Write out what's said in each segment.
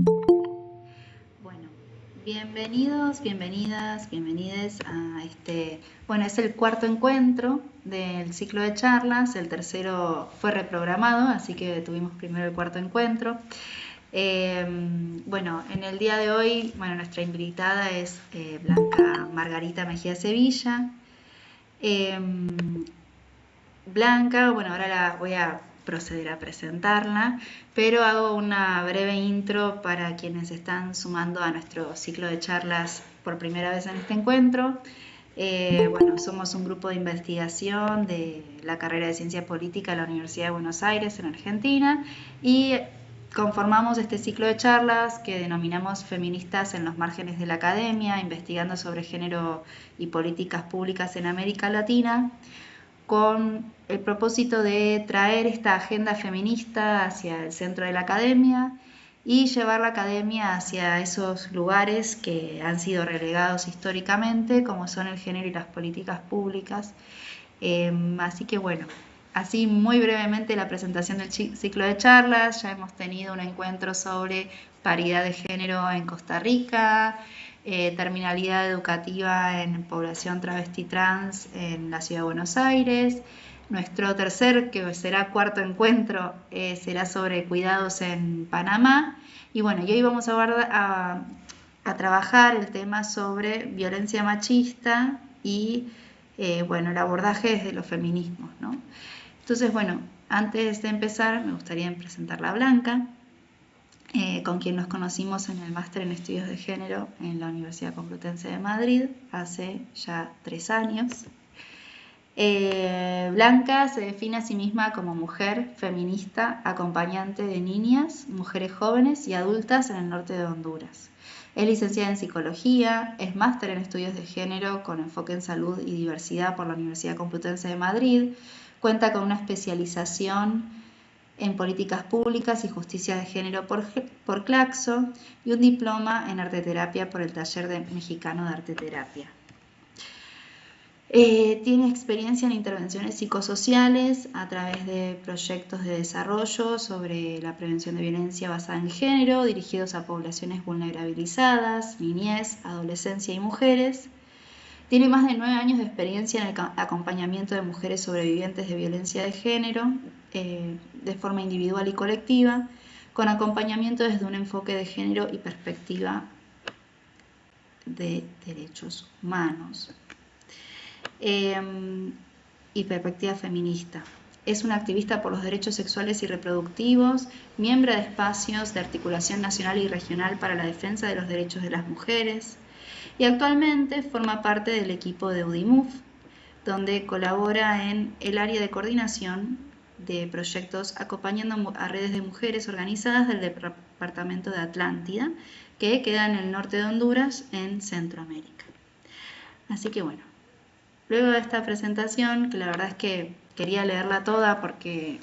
Bueno, bienvenidos, bienvenidas, bienvenides a bueno, es el cuarto encuentro del ciclo de charlas, el tercero fue reprogramado, así que tuvimos primero el cuarto encuentro. Bueno, en el día de hoy, bueno, nuestra invitada es Blanca Margarita Mejía Sevilla. Blanca, bueno, ahora la voy a proceder a presentarla, pero hago una breve intro para quienes están sumando a nuestro ciclo de charlas por primera vez en este encuentro. Bueno, somos un grupo de investigación de la carrera de Ciencia Política de la Universidad de Buenos Aires en Argentina y conformamos este ciclo de charlas que denominamos Feministas en los márgenes de la academia, investigando sobre género y políticas públicas en América Latina, con el propósito de traer esta agenda feminista hacia el centro de la academia y llevar la academia hacia esos lugares que han sido relegados históricamente, como son el género y las políticas públicas. Así que bueno, así muy brevemente la presentación del ciclo de charlas. Ya hemos tenido un encuentro sobre paridad de género en Costa Rica, terminalidad educativa en población travesti trans en la Ciudad de Buenos Aires. Nuestro tercer, que será cuarto encuentro, será sobre cuidados en Panamá. Y bueno, y hoy vamos a trabajar el tema sobre violencia machista y bueno, el abordaje desde los feminismos, ¿no? Entonces, bueno, antes de empezar me gustaría presentarla a Blanca, con quien nos conocimos en el máster en estudios de género en la Universidad Complutense de Madrid hace ya 3 años. Blanca se define a sí misma como mujer feminista, acompañante de niñas, mujeres jóvenes y adultas en el norte de Honduras. Es licenciada en psicología, es máster en estudios de género con enfoque en salud y diversidad por la Universidad Complutense de Madrid, cuenta con una especialización en políticas públicas y justicia de género por Claxo y un diploma en arteterapia por el Taller Mexicano de Arteterapia. Tiene experiencia en intervenciones psicosociales a través de proyectos de desarrollo sobre la prevención de violencia basada en género, dirigidos a poblaciones vulnerabilizadas, niñez, adolescencia y mujeres. Tiene más de 9 años de experiencia en el acompañamiento de mujeres sobrevivientes de violencia de género, de forma individual y colectiva, con acompañamiento desde un enfoque de género y perspectiva de derechos humanos. Y perspectiva feminista. Es una activista por los derechos sexuales y reproductivos, miembro de espacios de articulación nacional y regional para la defensa de los derechos de las mujeres, y actualmente forma parte del equipo de UDIMUF, donde colabora en el área de coordinación de proyectos acompañando a redes de mujeres organizadas del departamento de Atlántida, que queda en el norte de Honduras, en Centroamérica. Así que bueno, luego de esta presentación, que la verdad es que quería leerla toda porque,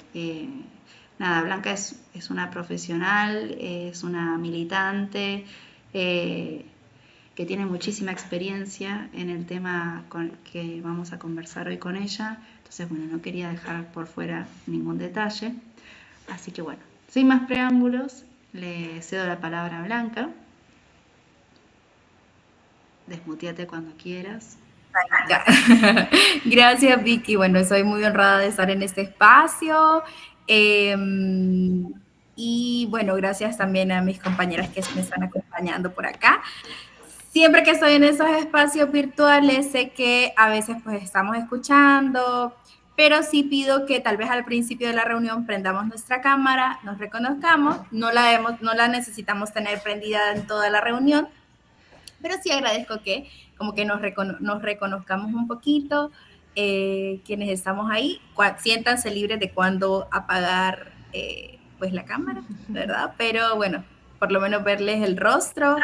nada, Blanca es una profesional, es una militante, que tiene muchísima experiencia en el tema que vamos a conversar hoy con ella. Entonces, bueno, no quería dejar por fuera ningún detalle. Así que bueno, sin más preámbulos, le cedo la palabra a Blanca. Desmuteate cuando quieras. Ya. Gracias, Vicky. Bueno, soy muy honrada de estar en este espacio. Eh, y bueno, gracias también a mis compañeras que me están acompañando por acá. Siempre que estoy en esos espacios virtuales, sé que a veces pues estamos escuchando, pero sí pido que tal vez al principio de la reunión prendamos nuestra cámara, nos reconozcamos, no la necesitamos tener prendida en toda la reunión, pero sí agradezco que como que nos reconozcamos un poquito, quienes estamos ahí, siéntanse libres de cuándo apagar pues la cámara, ¿verdad? Pero bueno, por lo menos verles el rostro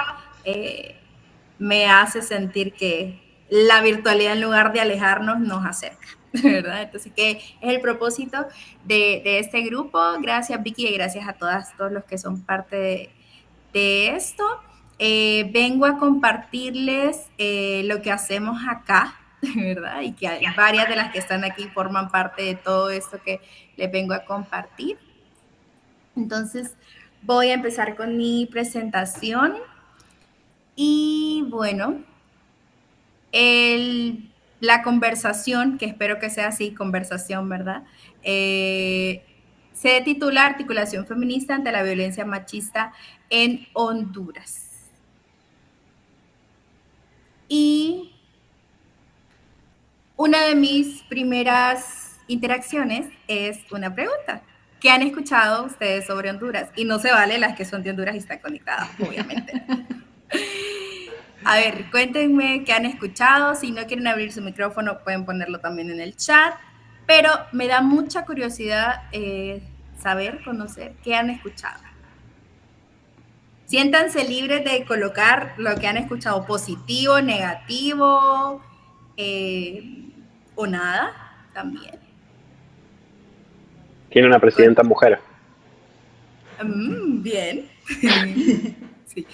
me hace sentir que la virtualidad en lugar de alejarnos nos acerca, ¿verdad? Entonces, que es el propósito de este grupo. Gracias, Vicky, y gracias a todos los que son parte de esto. Vengo a compartirles lo que hacemos acá, ¿verdad? Y que varias de las que están aquí forman parte de todo esto que les vengo a compartir. Entonces, Voy a empezar con mi presentación y bueno, la conversación, que espero que sea así, conversación, ¿verdad? Se titula Articulación feminista ante la violencia machista en Honduras. Y una de mis primeras interacciones es una pregunta. ¿Qué han escuchado ustedes sobre Honduras? Y no se vale las que son de Honduras y están conectadas, obviamente. A ver, cuéntenme qué han escuchado. Si no quieren abrir su micrófono, pueden ponerlo también en el chat. Pero me da mucha curiosidad saber, conocer qué han escuchado. Siéntanse libres de colocar lo que han escuchado, positivo, negativo, o nada, también. Tiene una presidenta mujer. Bien. Sí.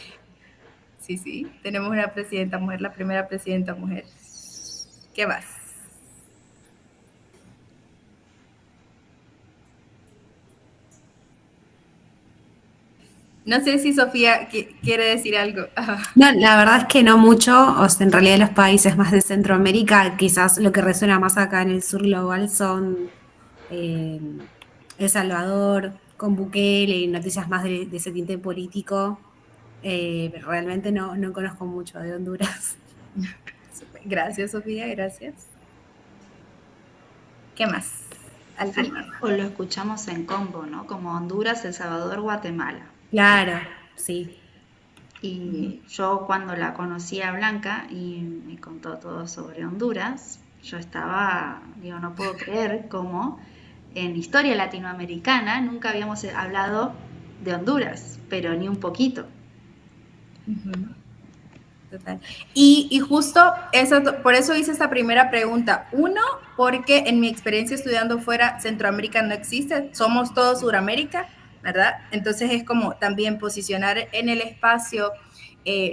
Sí, tenemos una presidenta mujer, la primera presidenta mujer. ¿Qué más? No sé si Sofía quiere decir algo. No, la verdad es que no mucho. O sea, en realidad los países más de Centroamérica, quizás lo que resuena más acá en el sur global son El Salvador, con Bukele y noticias más de ese tinte político. Pero realmente no conozco mucho de Honduras. Gracias, Sofía, gracias. ¿Qué más? Sí, o lo escuchamos en combo, ¿no? Como Honduras, El Salvador, Guatemala. Claro, sí. Y yo cuando la conocí a Blanca y me contó todo sobre Honduras, yo estaba, digo, no puedo creer cómo en historia latinoamericana nunca habíamos hablado de Honduras, pero ni un poquito. Total. Y justo eso, por eso hice esta primera pregunta. Uno, porque en mi experiencia estudiando fuera, Centroamérica no existe, somos todos Suramérica, ¿verdad? Entonces es como también posicionar en el espacio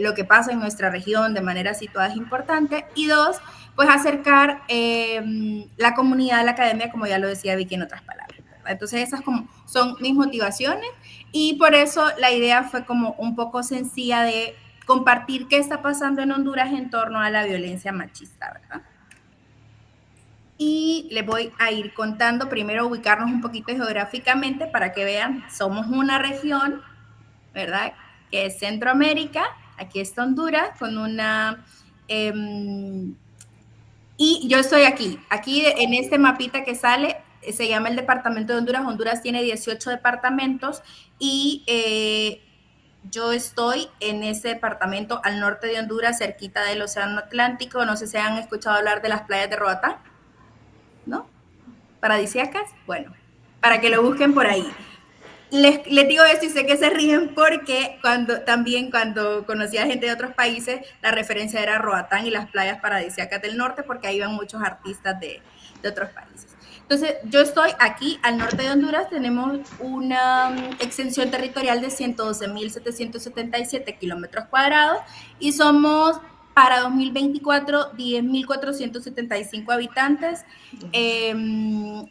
lo que pasa en nuestra región de manera situada es importante. Y dos, pues acercar la comunidad a la academia, como ya lo decía Vicky en otras palabras. ¿Verdad? Entonces esas como son mis motivaciones y por eso la idea fue como un poco sencilla de compartir qué está pasando en Honduras en torno a la violencia machista, ¿verdad? Y les voy a ir contando, primero ubicarnos un poquito geográficamente para que vean, somos una región, ¿verdad? Que es Centroamérica, aquí está Honduras, con una... y yo estoy aquí en este mapita que sale, se llama el departamento de Honduras. Honduras tiene 18 departamentos y yo estoy en ese departamento al norte de Honduras, cerquita del Océano Atlántico. No sé si han escuchado hablar de las playas de Roatán, ¿no? Paradisíacas. Bueno, para que lo busquen por ahí. Les digo esto y sé que se ríen porque cuando conocí a gente de otros países, la referencia era Roatán y las playas paradisíacas del norte, porque ahí van muchos artistas de otros países. Entonces, yo estoy aquí al norte de Honduras, tenemos una extensión territorial de 112.777 kilómetros cuadrados y somos para 2024 10.475 habitantes.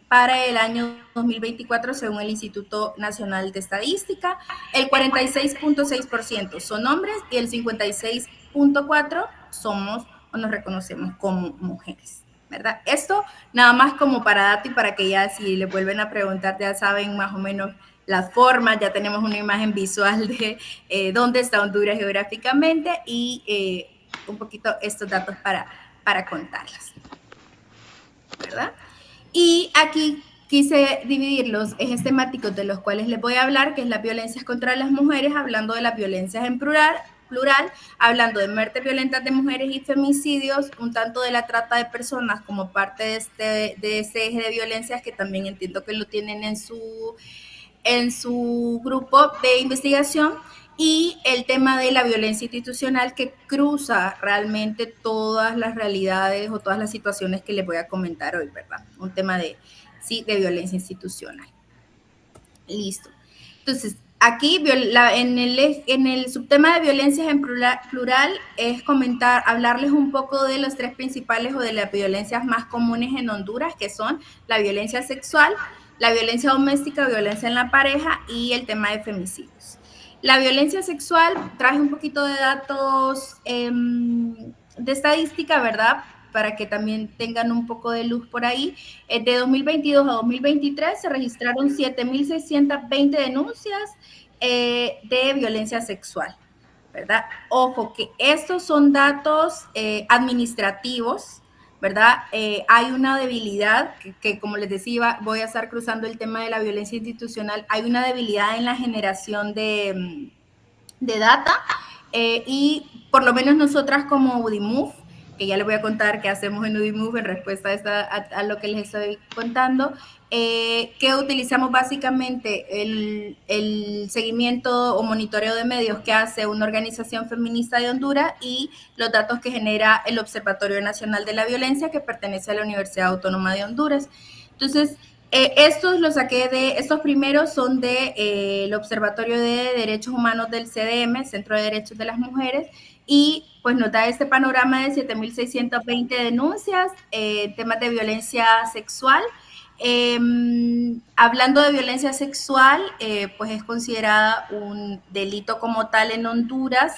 Para el año 2024, según el Instituto Nacional de Estadística, el 46.6% son hombres y el 56.4% somos o nos reconocemos como mujeres, ¿verdad? Esto nada más como para dato y para que ya si le vuelven a preguntar ya saben más o menos las formas, ya tenemos una imagen visual de dónde está Honduras geográficamente y un poquito estos datos para contarlas, ¿verdad? Y aquí quise dividir los ejes temáticos de los cuales les voy a hablar, que es las violencias contra las mujeres, hablando de las violencias en plural, hablando de muertes violentas de mujeres y femicidios, un tanto de la trata de personas como parte de este eje de violencias que también entiendo que lo tienen en su grupo de investigación, y el tema de la violencia institucional que cruza realmente todas las realidades o todas las situaciones que les voy a comentar hoy, ¿verdad? Un tema de violencia institucional. Listo. Entonces, aquí en el subtema de violencias en plural es hablarles un poco de los tres principales o de las violencias más comunes en Honduras, que son la violencia sexual, la violencia doméstica, violencia en la pareja y el tema de femicidios. La violencia sexual, traje un poquito de datos de estadística, ¿verdad? Para que también tengan un poco de luz por ahí. De 2022 a 2023 se registraron 7.620 denuncias de violencia sexual, ¿verdad? Ojo, que estos son datos administrativos, ¿verdad? Hay una debilidad que, como les decía, voy a estar cruzando el tema de la violencia institucional, hay una debilidad en la generación de data y por lo menos nosotras como Udimove, que ya les voy a contar qué hacemos en Udimove en respuesta a lo que les estoy contando, que utilizamos básicamente el seguimiento o monitoreo de medios que hace una organización feminista de Honduras y los datos que genera el Observatorio Nacional de la Violencia, que pertenece a la Universidad Autónoma de Honduras. Entonces, estos los saqué estos primeros son del Observatorio de Derechos Humanos del CDM, Centro de Derechos de las Mujeres, y pues nos da este panorama de 7.620 denuncias, temas de violencia sexual. Hablando de violencia sexual, pues es considerada un delito como tal en Honduras.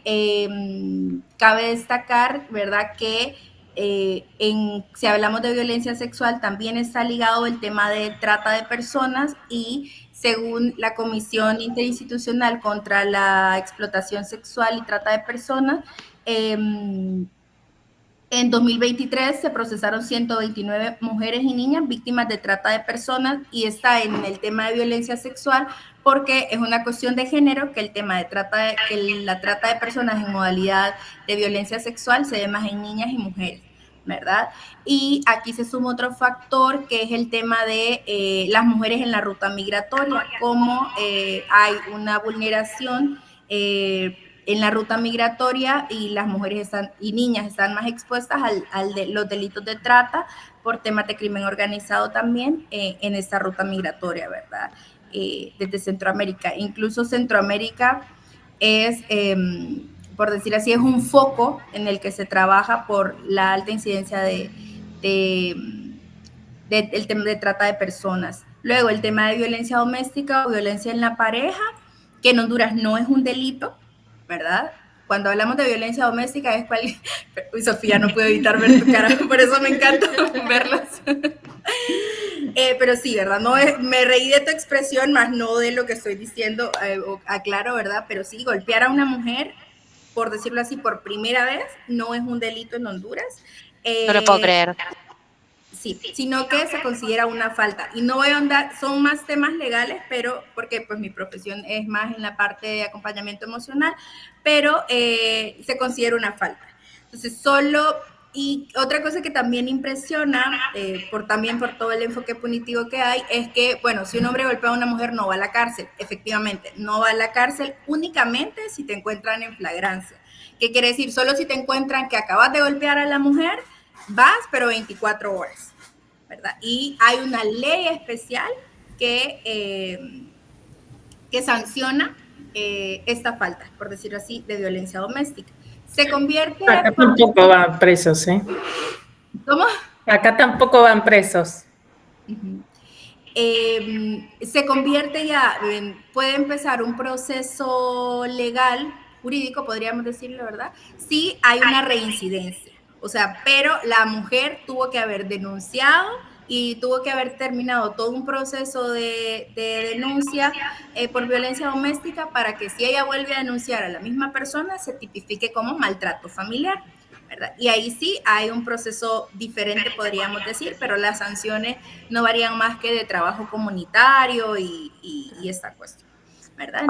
Cabe destacar, ¿verdad?, que si hablamos de violencia sexual, también está ligado el tema de trata de personas y según la Comisión Interinstitucional contra la Explotación Sexual y Trata de Personas, en 2023 se procesaron 129 mujeres y niñas víctimas de trata de personas y está en el tema de violencia sexual porque es una cuestión de género que el tema de que la trata de personas en modalidad de violencia sexual se ve más en niñas y mujeres, ¿verdad? Y aquí se suma otro factor que es el tema de las mujeres en la ruta migratoria, cómo hay una vulneración en la ruta migratoria y las mujeres y niñas están más expuestas los delitos de trata por temas de crimen organizado también en esta ruta migratoria, ¿verdad? Desde Centroamérica. Incluso Centroamérica es, por decir así, es un foco en el que se trabaja por la alta incidencia del tema de trata de personas. Luego, el tema de violencia doméstica o violencia en la pareja, que en Honduras no es un delito, ¿verdad? Cuando hablamos de violencia doméstica es cual... Uy, Sofía, no puedo evitar ver tu cara, por eso me encanta verlas. Pero sí, ¿verdad? No me reí de tu expresión, más no de lo que estoy diciendo, aclaro, ¿verdad? Pero sí, golpear a una mujer, por decirlo así, por primera vez, no es un delito en Honduras. No lo puedo creer. Sí, sino que se considera una falta. Y no voy a andar, son más temas legales, pero porque pues mi profesión es más en la parte de acompañamiento emocional, pero se considera una falta. Entonces, y otra cosa que también impresiona, también por todo el enfoque punitivo que hay, es que, bueno, si un hombre golpea a una mujer no va a la cárcel, efectivamente, no va a la cárcel únicamente si te encuentran en flagrancia. ¿Qué quiere decir? Solo si te encuentran que acabas de golpear a la mujer, vas, pero 24 horas, ¿verdad? Y hay una ley especial que sanciona esta falta, por decirlo así, de violencia doméstica. Se convierte... Acá tampoco van presos, ¿eh? ¿Cómo? Acá tampoco van presos. Se convierte ya, puede empezar un proceso legal, jurídico, podríamos decirlo, ¿verdad? Si hay una reincidencia. O sea, pero la mujer tuvo que haber denunciado y tuvo que haber terminado todo un proceso de denuncia por violencia doméstica para que si ella vuelve a denunciar a la misma persona se tipifique como maltrato familiar, ¿verdad? Y ahí sí hay un proceso diferente, podríamos decir, pero las sanciones no varían más que de trabajo comunitario y esta cuestión, ¿verdad?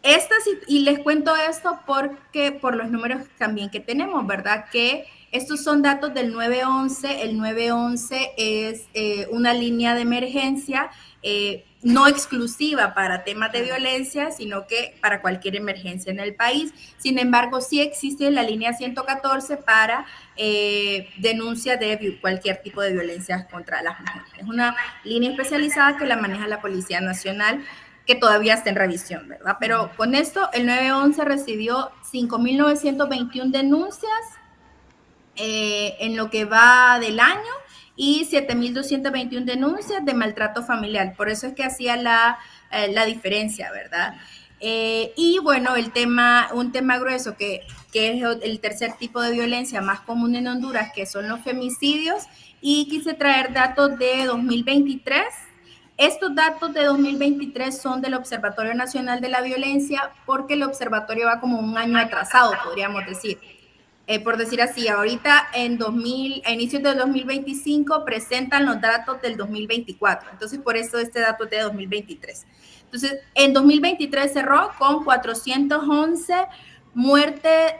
Entonces, y les cuento esto porque por los números también que tenemos, ¿verdad? Que estos son datos del 911. El 911 es una línea de emergencia no exclusiva para temas de violencia, sino que para cualquier emergencia en el país. Sin embargo, sí existe la línea 114 para denuncia de cualquier tipo de violencia contra las mujeres. Es una línea especializada que la maneja la Policía Nacional, que todavía está en revisión, ¿verdad? Pero con esto, el 911 recibió 5.921 denuncias en lo que va del año y 7.221 denuncias de maltrato familiar. Por eso es que hacía la diferencia, ¿verdad? Y bueno, un tema grueso que es el tercer tipo de violencia más común en Honduras, que son los femicidios, y quise traer datos de 2023. Estos datos de 2023 son del Observatorio Nacional de la Violencia, porque el observatorio va como un año atrasado, podríamos decir. Por decir así, ahorita a inicios del 2025 presentan los datos del 2024, entonces por eso este dato es de 2023. Entonces, en 2023 cerró con 411 muertes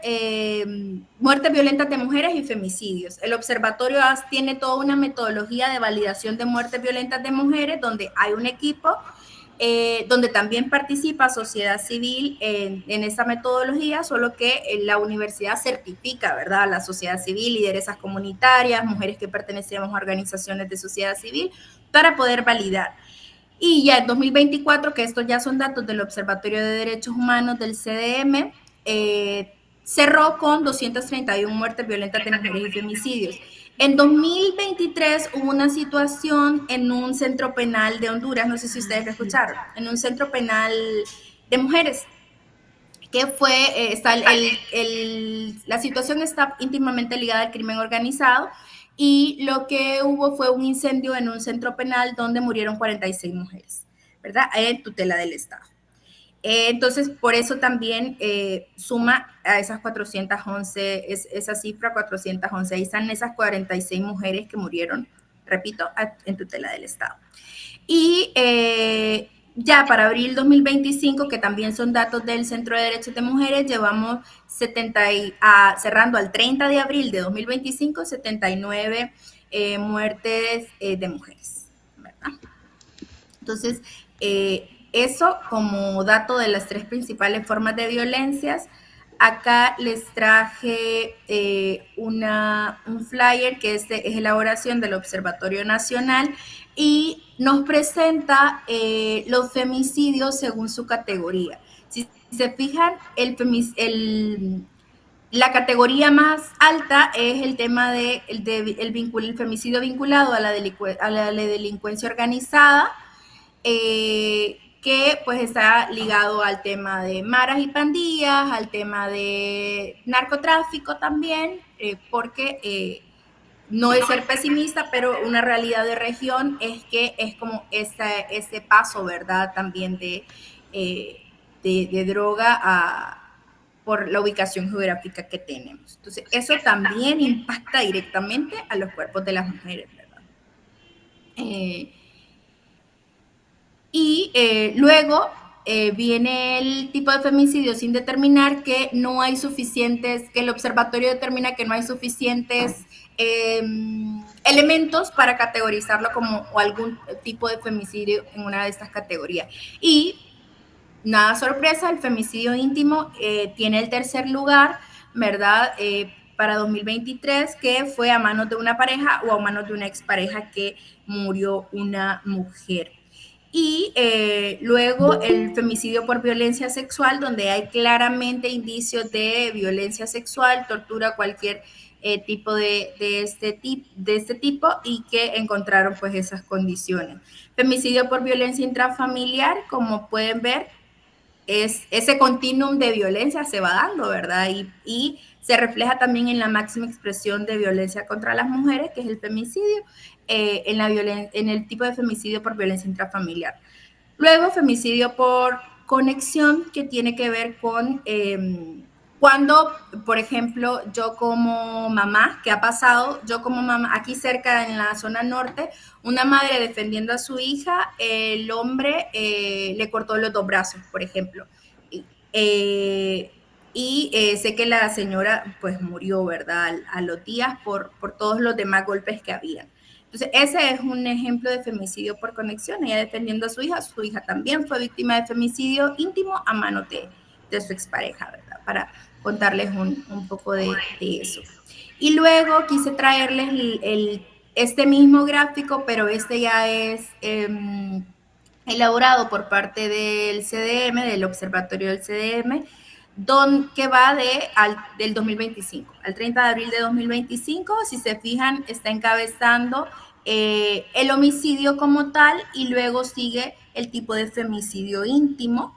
violentas de mujeres y femicidios. El observatorio tiene toda una metodología de validación de muertes violentas de mujeres, donde hay un equipo donde también participa sociedad civil en esa metodología, solo que la universidad certifica, ¿verdad?, la sociedad civil, lideresas comunitarias, mujeres que pertenecemos a organizaciones de sociedad civil, para poder validar. Y ya en 2024, que estos ya son datos del Observatorio de Derechos Humanos del CDM, cerró con 231 muertes violentas de mujeres y femicidios. En 2023 hubo una situación en un centro penal de Honduras, no sé si ustedes lo escucharon, en un centro penal de mujeres, que fue, la situación está íntimamente ligada al crimen organizado, y lo que hubo fue un incendio en un centro penal donde murieron 46 mujeres, ¿verdad?, en tutela del Estado. Entonces, por eso también suma a esas 411, esa cifra 411, ahí están esas 46 mujeres que murieron, repito, en tutela del Estado. Y ya para abril 2025, que también son datos del Centro de Derechos de Mujeres, llevamos cerrando al 30 de abril de 2025, 79 muertes de mujeres, ¿verdad? Entonces, eso como dato de las 3 principales formas de violencias. Acá les traje un flyer que es elaboración del Observatorio Nacional y nos presenta los femicidios según su categoría. Si se fijan, la categoría más alta es el tema el femicidio vinculado a la delincuencia organizada, que pues está ligado al tema de maras y pandillas, al tema de narcotráfico también, porque no es ser pesimista, pero una realidad de región es que es como ese paso, ¿verdad?, también de droga por la ubicación geográfica que tenemos. Entonces, eso también impacta directamente a los cuerpos de las mujeres, ¿verdad? Y luego viene el tipo de femicidio sin determinar, que no hay suficientes, que el observatorio determina que no hay suficientes elementos para categorizarlo como algún tipo de femicidio en una de estas categorías. Y nada sorpresa, el femicidio íntimo tiene el tercer lugar, ¿verdad?, para 2023, que fue a manos de una pareja o a manos de una expareja que murió una mujer. Y luego el femicidio por violencia sexual, donde hay claramente indicios de violencia sexual, tortura, cualquier tipo de este tipo, y que encontraron pues esas condiciones. Femicidio por violencia intrafamiliar, como pueden ver, ese continuum de violencia se va dando, ¿verdad? Y se refleja también en la máxima expresión de violencia contra las mujeres, que es el femicidio, en el tipo de femicidio por violencia intrafamiliar. Luego, femicidio por conexión, que tiene que ver con cuando, por ejemplo, yo como mamá, ¿qué ha pasado? Yo como mamá, aquí cerca en la zona norte, una madre defendiendo a su hija, el hombre le cortó los 2 brazos, por ejemplo. Sé que la señora pues murió, ¿verdad?, a los días por todos los demás golpes que había. Entonces, ese es un ejemplo de femicidio por conexión, ella defendiendo a su hija también fue víctima de femicidio íntimo a manos de su expareja, ¿verdad?, para contarles un poco de eso. Y luego quise traerles este mismo gráfico, pero este ya es elaborado por parte del CDM, del Observatorio del CDM, que va del 2025, al 30 de abril de 2025. Si se fijan, está encabezando el homicidio como tal, y luego sigue el tipo de femicidio íntimo,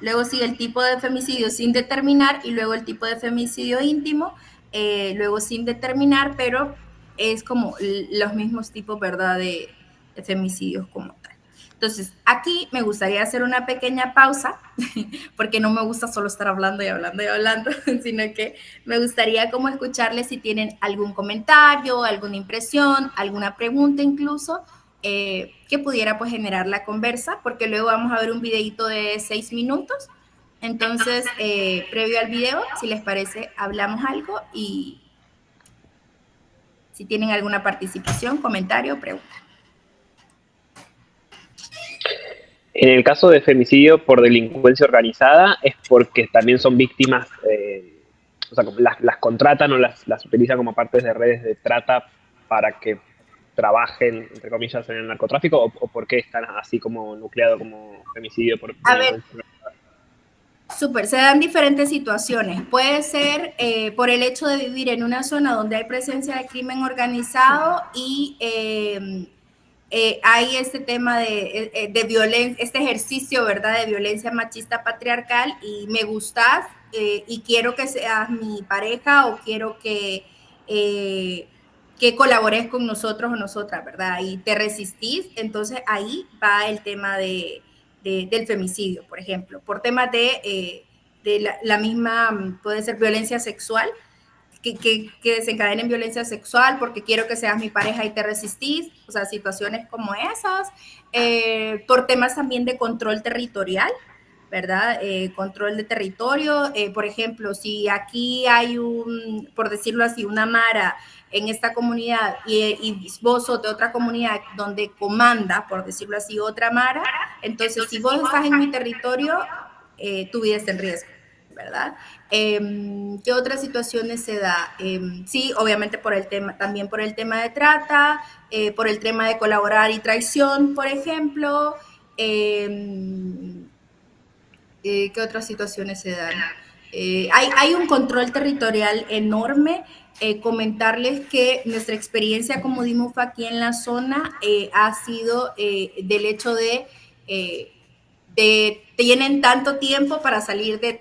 luego sigue el tipo de femicidio sin determinar y luego el tipo de femicidio íntimo, luego sin determinar, pero es como los mismos tipos, ¿verdad?, de femicidios como tal. Entonces, aquí me gustaría hacer una pequeña pausa, porque no me gusta solo estar hablando y hablando y hablando, sino que me gustaría como escucharles si tienen algún comentario, alguna impresión, alguna pregunta incluso, que pudiera pues generar la conversa, porque luego vamos a ver un videito de 6 minutos. Entonces, previo al video, si les parece, hablamos algo y si tienen alguna participación, comentario o pregunta. En el caso de femicidio por delincuencia organizada es porque también son víctimas, o sea, las contratan o las utilizan como partes de redes de trata para que trabajen, entre comillas, en el narcotráfico, o por qué están así como nucleado como femicidio por delincuencia organizada. Súper, se dan diferentes situaciones. Puede ser por el hecho de vivir en una zona donde hay presencia de crimen organizado y hay este tema de violencia, este ejercicio, ¿verdad?, de violencia machista patriarcal y me gustas y quiero que seas mi pareja o quiero que colabores con nosotros o nosotras, ¿verdad? Y te resistís, entonces ahí va el tema del femicidio, por ejemplo, por temas de la misma, puede ser violencia sexual, que desencadenen violencia sexual porque quiero que seas mi pareja y te resistís, o sea, situaciones como esas, por temas también de control territorial, ¿verdad? Control de territorio, por ejemplo, si aquí hay por decirlo así, una mara en esta comunidad y vos sos de otra comunidad donde comanda, por decirlo así, otra mara, entonces si vos estás en mi territorio, tu vida está en riesgo, ¿verdad? ¿Qué otras situaciones se da? Sí, obviamente también por el tema de trata, por el tema de colaborar y traición, por ejemplo. ¿Qué otras situaciones se dan? Hay un control territorial enorme. Comentarles que nuestra experiencia como DIMUF aquí en la zona ha sido del hecho de tienen tanto tiempo para salir de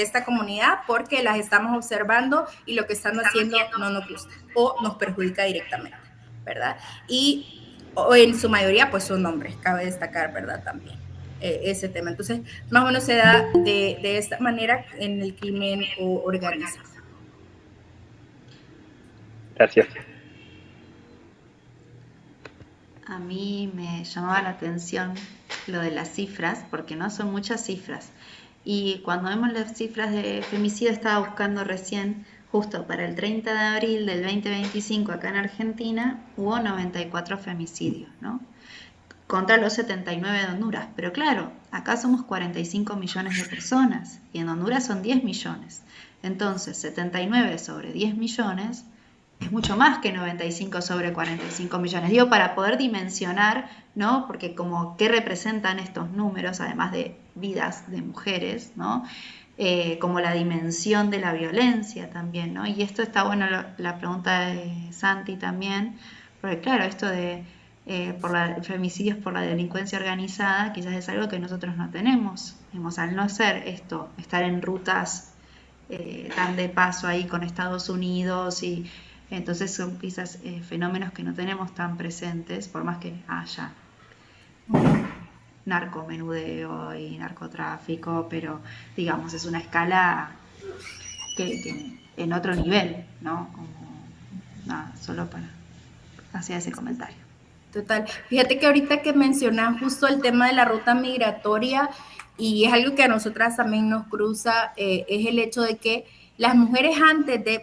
esta comunidad porque las estamos observando y lo que están haciendo no nos gusta o nos perjudica directamente, ¿verdad? Y en su mayoría pues son hombres, cabe destacar, ¿verdad? También ese tema. Entonces, más o menos se da de esta manera en el crimen organizado. Gracias. A mí me llamaba la atención lo de las cifras, porque no son muchas cifras. Y cuando vemos las cifras de femicidio, estaba buscando recién, justo para el 30 de abril del 2025 acá en Argentina, hubo 94 femicidios, ¿no? Contra los 79 de Honduras. Pero claro, acá somos 45 millones de personas y en Honduras son 10 millones. Entonces, 79 sobre 10 millones es mucho más que 95 sobre 45 millones. Digo, para poder dimensionar, ¿no? Porque como qué representan estos números, además de vidas de mujeres, ¿no? Como la dimensión de la violencia también, ¿no? Y esto está bueno, la pregunta de Santi también, porque claro, esto de femicidios por la delincuencia organizada quizás es algo que nosotros no tenemos. Digamos, al no ser esto, estar en rutas tan de paso ahí con Estados Unidos y entonces son quizás fenómenos que no tenemos tan presentes, por más que haya narcomenudeo y narcotráfico, pero digamos es una escala que en otro nivel, ¿no? Como, nada, solo para hacer ese comentario. Total. Fíjate que ahorita que mencionas justo el tema de la ruta migratoria, y es algo que a nosotras también nos cruza, es el hecho de que las mujeres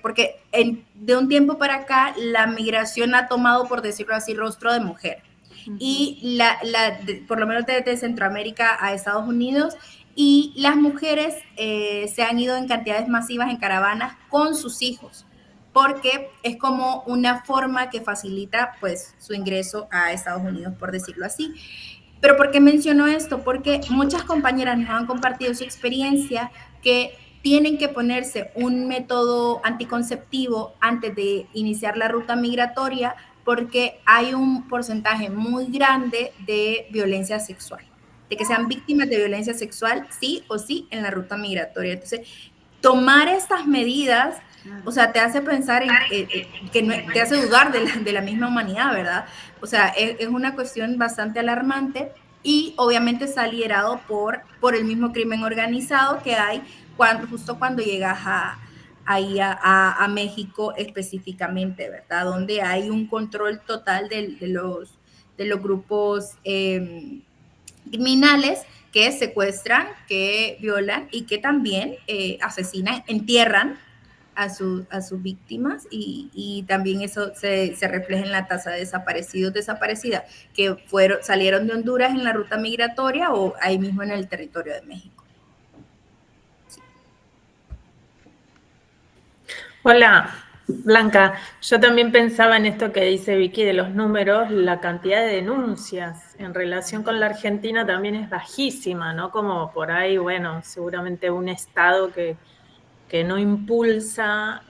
porque de un tiempo para acá la migración ha tomado, por decirlo así, rostro de mujer. Uh-huh. Y por lo menos desde Centroamérica a Estados Unidos, y las mujeres se han ido en cantidades masivas en caravanas con sus hijos, porque es como una forma que facilita pues su ingreso a Estados Unidos, por decirlo así. Pero ¿por qué menciono esto? Porque muchas compañeras nos han compartido su experiencia que tienen que ponerse un método anticonceptivo antes de iniciar la ruta migratoria porque hay un porcentaje muy grande de violencia sexual, de que sean víctimas de violencia sexual, sí o sí, en la ruta migratoria. Entonces, tomar estas medidas, o sea, te hace pensar que no, te hace dudar de la misma humanidad, ¿verdad? O sea, es una cuestión bastante alarmante y obviamente está liderado por el mismo crimen organizado que hay justo cuando llegas ahí a México específicamente, ¿verdad? Donde hay un control total de los grupos criminales que secuestran, que violan y que también asesinan, entierran a sus víctimas y también eso se refleja en la tasa de desaparecidos, desaparecidas, que salieron de Honduras en la ruta migratoria o ahí mismo en el territorio de México. Sí. Hola, Blanca. Yo también pensaba en esto que dice Vicky de los números, la cantidad de denuncias en relación con la Argentina también es bajísima, ¿no? Como por ahí, bueno, seguramente un Estado que no impulsa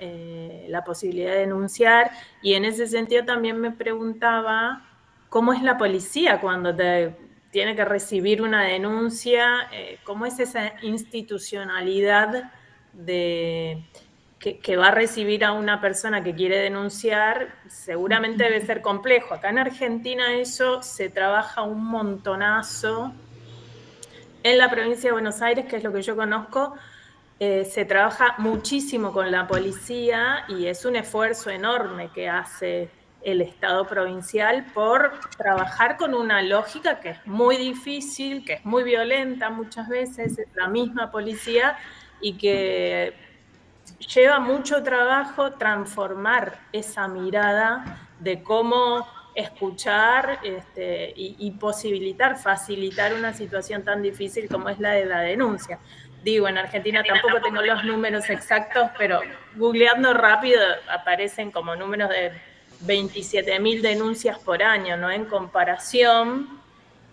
la posibilidad de denunciar. Y en ese sentido también me preguntaba cómo es la policía cuando tiene que recibir una denuncia, cómo es esa institucionalidad que va a recibir a una persona que quiere denunciar. Seguramente debe ser complejo. Acá en Argentina eso se trabaja un montonazo. En la provincia de Buenos Aires, que es lo que yo conozco, se trabaja muchísimo con la policía y es un esfuerzo enorme que hace el Estado provincial por trabajar con una lógica que es muy difícil, que es muy violenta muchas veces, es la misma policía, y que lleva mucho trabajo transformar esa mirada de cómo escuchar y posibilitar, facilitar una situación tan difícil como es la de la denuncia. Digo, en Argentina tampoco tengo los números exactos, pero googleando rápido aparecen como números de 27.000 denuncias por año, ¿no? En comparación,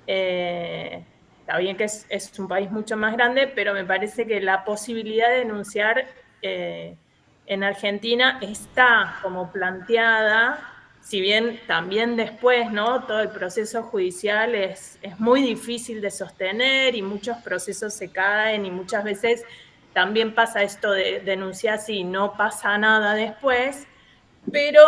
está bien que es un país mucho más grande, pero me parece que la posibilidad de denunciar en Argentina está como planteada, si bien también después, ¿no? Todo el proceso judicial es muy difícil de sostener y muchos procesos se caen y muchas veces también pasa esto de denunciar si no pasa nada después, pero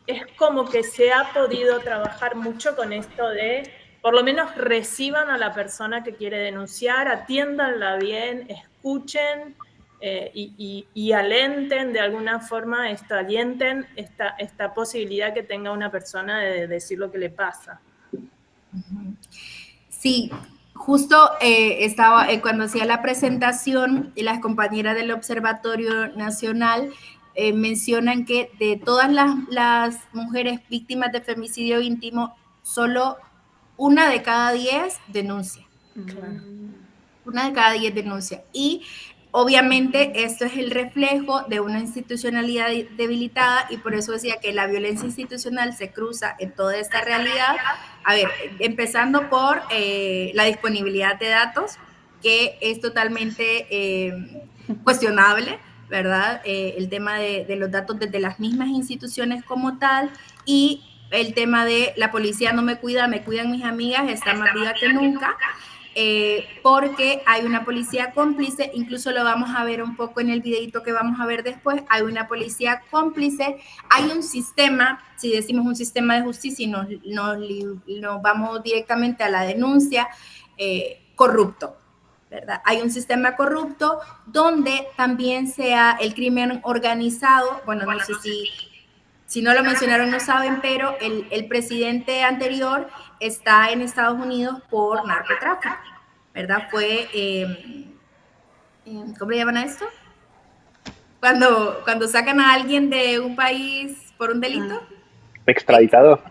es como que se ha podido trabajar mucho con esto de, por lo menos reciban a la persona que quiere denunciar, atiéndanla bien, escuchen y alenten de alguna forma, alienten esta posibilidad que tenga una persona de decir lo que le pasa. Sí, justo estaba cuando hacía la presentación, las compañeras del Observatorio Nacional mencionan que de todas las mujeres víctimas de femicidio íntimo, solo 1 de cada 10 denuncia. Claro. 1 de cada 10 denuncia. Y obviamente esto es el reflejo de una institucionalidad debilitada y por eso decía que la violencia institucional se cruza en toda esta realidad. A ver, empezando por la disponibilidad de datos, que es totalmente cuestionable, ¿verdad? El tema de los datos desde las mismas instituciones como tal y el tema de la policía no me cuida, me cuidan mis amigas, está más viva que nunca. Porque hay una policía cómplice, incluso lo vamos a ver un poco en el videito que vamos a ver después, hay una policía cómplice, hay un sistema, si decimos un sistema de justicia y nos vamos directamente a la denuncia, corrupto, ¿verdad? Hay un sistema corrupto donde también sea el crimen organizado, bueno, no sé si no lo mencionaron no saben, pero el presidente anterior está en Estados Unidos por narcotráfico, ¿verdad? Fue, ¿cómo le llaman a esto? Cuando sacan a alguien de un país por un delito. ¿Extraditado?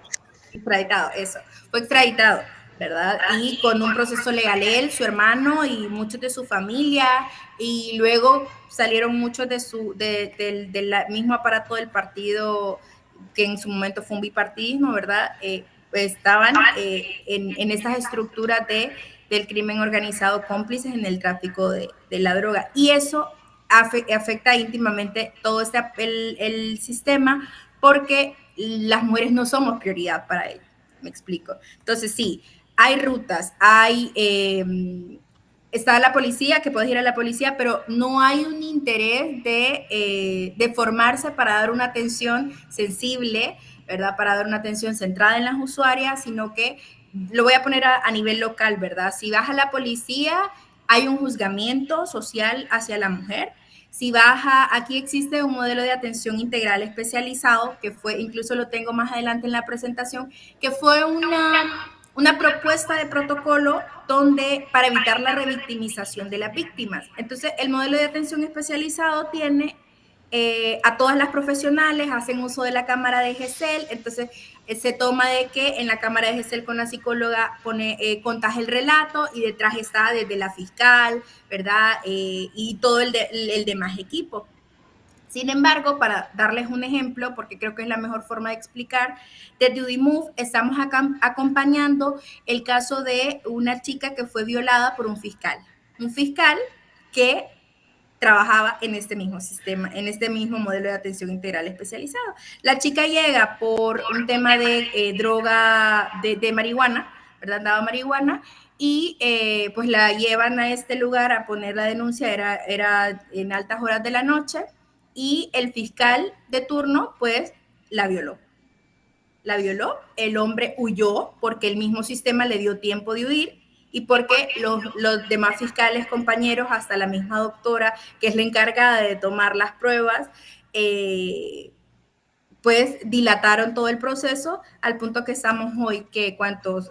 Extraditado, eso. Fue extraditado, ¿verdad? Y con un proceso legal él, su hermano y muchos de su familia, y luego salieron muchos del mismo aparato del partido que en su momento fue un bipartidismo, ¿verdad? Estaban en estas estructuras del crimen organizado cómplices en el tráfico de la droga. Y eso afecta íntimamente todo el sistema porque las mujeres no somos prioridad para ello. Me explico. Entonces, sí, hay rutas, está la policía, que puedes ir a la policía, pero no hay un interés de formarse para dar una atención sensible, ¿verdad? Para dar una atención centrada en las usuarias, sino que lo voy a poner a nivel local, ¿verdad? Si vas a la policía, hay un juzgamiento social hacia la mujer. Si baja, aquí existe un modelo de atención integral especializado, que fue, incluso lo tengo más adelante en la presentación, que fue una propuesta de protocolo para evitar la revictimización de las víctimas. Entonces, el modelo de atención especializado tiene a todas las profesionales, hacen uso de la cámara de GESEL, entonces se toma de que en la cámara de GESEL con la psicóloga contas el relato y detrás está desde la fiscal, ¿verdad? Y todo el demás equipo. Sin embargo, para darles un ejemplo, porque creo que es la mejor forma de explicar, desde UDIMOVE estamos acompañando el caso de una chica que fue violada por un fiscal que trabajaba en este mismo sistema, en este mismo modelo de atención integral especializado. La chica llega por un tema de droga, de marihuana, ¿verdad? Andaba marihuana, y pues la llevan a este lugar a poner la denuncia, era en altas horas de la noche, y el fiscal de turno pues la violó. El hombre huyó porque el mismo sistema le dio tiempo de huir y porque los demás fiscales, compañeros, hasta la misma doctora, que es la encargada de tomar las pruebas, pues dilataron todo el proceso al punto que estamos hoy, que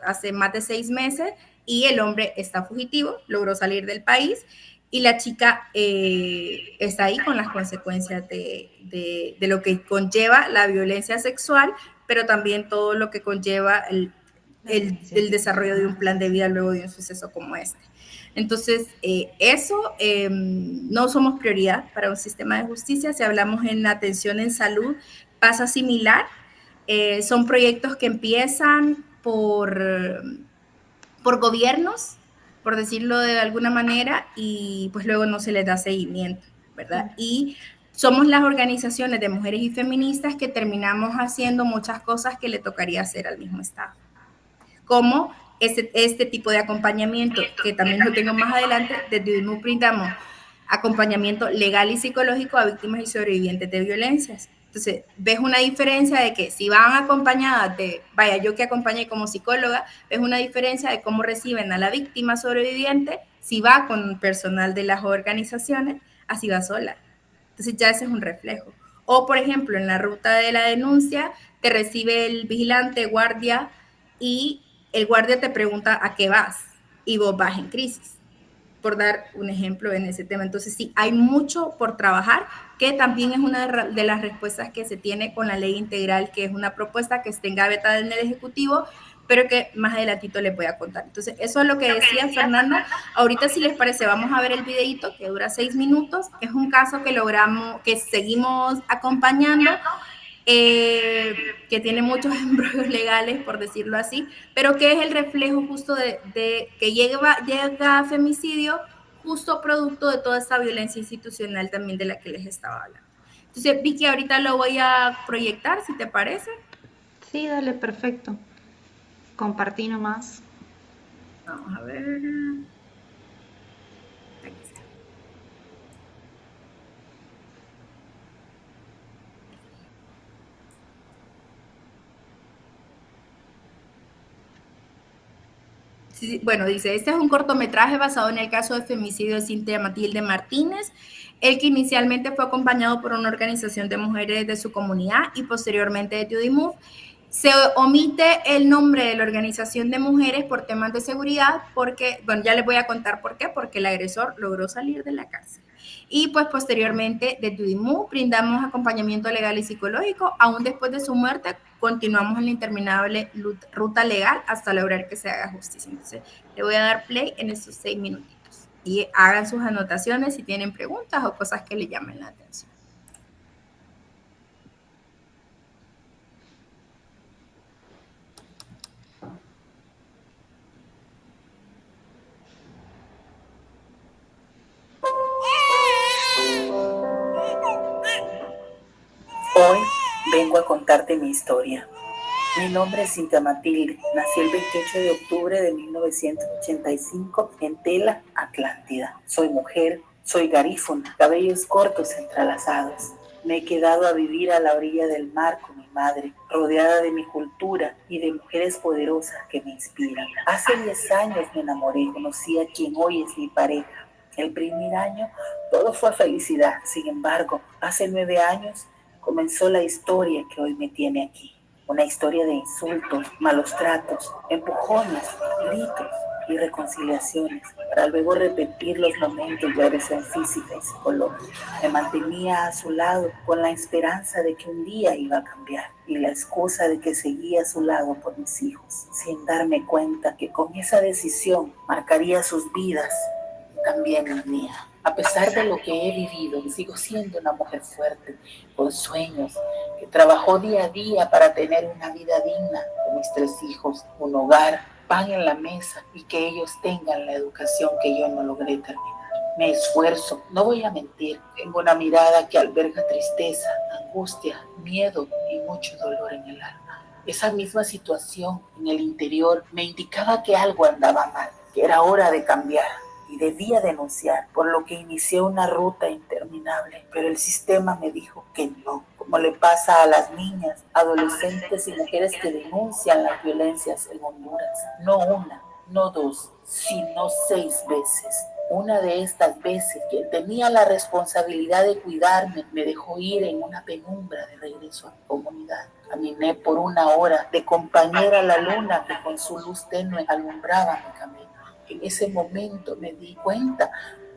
hace más de 6 meses, y el hombre está fugitivo, logró salir del país, y la chica está ahí con las consecuencias de lo que conlleva la violencia sexual, pero también todo lo que conlleva el desarrollo de un plan de vida luego de un suceso como este. Entonces, no somos prioridad para un sistema de justicia. Si hablamos en atención en salud, pasa similar. Son proyectos que empiezan por gobiernos, por decirlo de alguna manera, y pues luego no se les da seguimiento, ¿verdad? Y somos las organizaciones de mujeres y feministas que terminamos haciendo muchas cosas que le tocaría hacer al mismo Estado, como este tipo de acompañamiento, que también lo tengo más adelante. Desde UDIMOVE brindamos acompañamiento legal y psicológico a víctimas y sobrevivientes de violencias. Entonces, ves una diferencia de que si van acompañadas yo que acompañé como psicóloga, ves una diferencia de cómo reciben a la víctima sobreviviente, si va con personal de las organizaciones, así va sola. Entonces ya ese es un reflejo. O, por ejemplo, en la ruta de la denuncia, te recibe el vigilante, guardia, y el guardia te pregunta a qué vas, y vos vas en crisis, por dar un ejemplo en ese tema. Entonces sí, hay mucho por trabajar, que también es una de las respuestas que se tiene con la ley integral, que es una propuesta que está engavetada en el Ejecutivo, pero que más adelantito les voy a contar. Entonces, eso es lo que decía Fernanda. Ahorita, si les parece, vamos a ver el videito que dura 6 minutos. Es un caso que seguimos acompañando, que tiene muchos embrollos legales, por decirlo así, pero que es el reflejo justo de que llega a femicidio, justo producto de toda esta violencia institucional también de la que les estaba hablando. Entonces, Vicky, ahorita lo voy a proyectar, si te parece. Sí, dale, perfecto. Compartí nomás. Vamos a ver. Aquí está. Sí, bueno, dice, este es un cortometraje basado en el caso de femicidio de Cintia Matilde Martínez, el que inicialmente fue acompañado por una organización de mujeres de su comunidad y posteriormente de UDIMOVE. Se omite el nombre de la organización de mujeres por temas de seguridad, porque, bueno, ya les voy a contar por qué, porque el agresor logró salir de la cárcel. Y pues posteriormente de UDIMOVE brindamos acompañamiento legal y psicológico. Aún después de su muerte, continuamos en la interminable ruta legal hasta lograr que se haga justicia. Entonces, le voy a dar play en estos 6 minutitos y hagan sus anotaciones si tienen preguntas o cosas que le llamen la atención. Hoy vengo a contarte mi historia. Mi nombre es Cintia Matilde. Nací el 28 de octubre de 1985 en Tela, Atlántida. Soy mujer, soy garífuna, cabellos cortos entrelazados. Me he quedado a vivir a la orilla del mar con mi madre, rodeada de mi cultura y de mujeres poderosas que me inspiran. Hace 10 años me enamoré, conocí a quien hoy es mi pareja. El primer año todo fue felicidad. Sin embargo, hace 9 años comenzó la historia que hoy me tiene aquí. Una historia de insultos, malos tratos, empujones, gritos y reconciliaciones, para luego repetir los momentos de agresión física y psicológica. Me mantenía a su lado con la esperanza de que un día iba a cambiar y la excusa de que seguía a su lado por mis hijos, sin darme cuenta que con esa decisión marcaría sus vidas y también la mía. A pesar de lo que he vivido, sigo siendo una mujer fuerte, con sueños, que trabajó día a día para tener una vida digna con mis 3 hijos, un hogar, pan en la mesa y que ellos tengan la educación que yo no logré terminar. Me esfuerzo, no voy a mentir, tengo una mirada que alberga tristeza, angustia, miedo y mucho dolor en el alma. Esa misma situación en el interior me indicaba que algo andaba mal, que era hora de cambiar y debía denunciar, por lo que inicié una ruta interminable, pero el sistema me dijo que no, como le pasa a las niñas, adolescentes y mujeres que denuncian las violencias en Honduras, no una, no 2, sino 6 veces. Una de estas veces, quien tenía la responsabilidad de cuidarme, me dejó ir en una penumbra de regreso a mi comunidad. Caminé por 1 hora de compañera a la luna que con su luz tenue alumbraba mi camino. En ese momento me di cuenta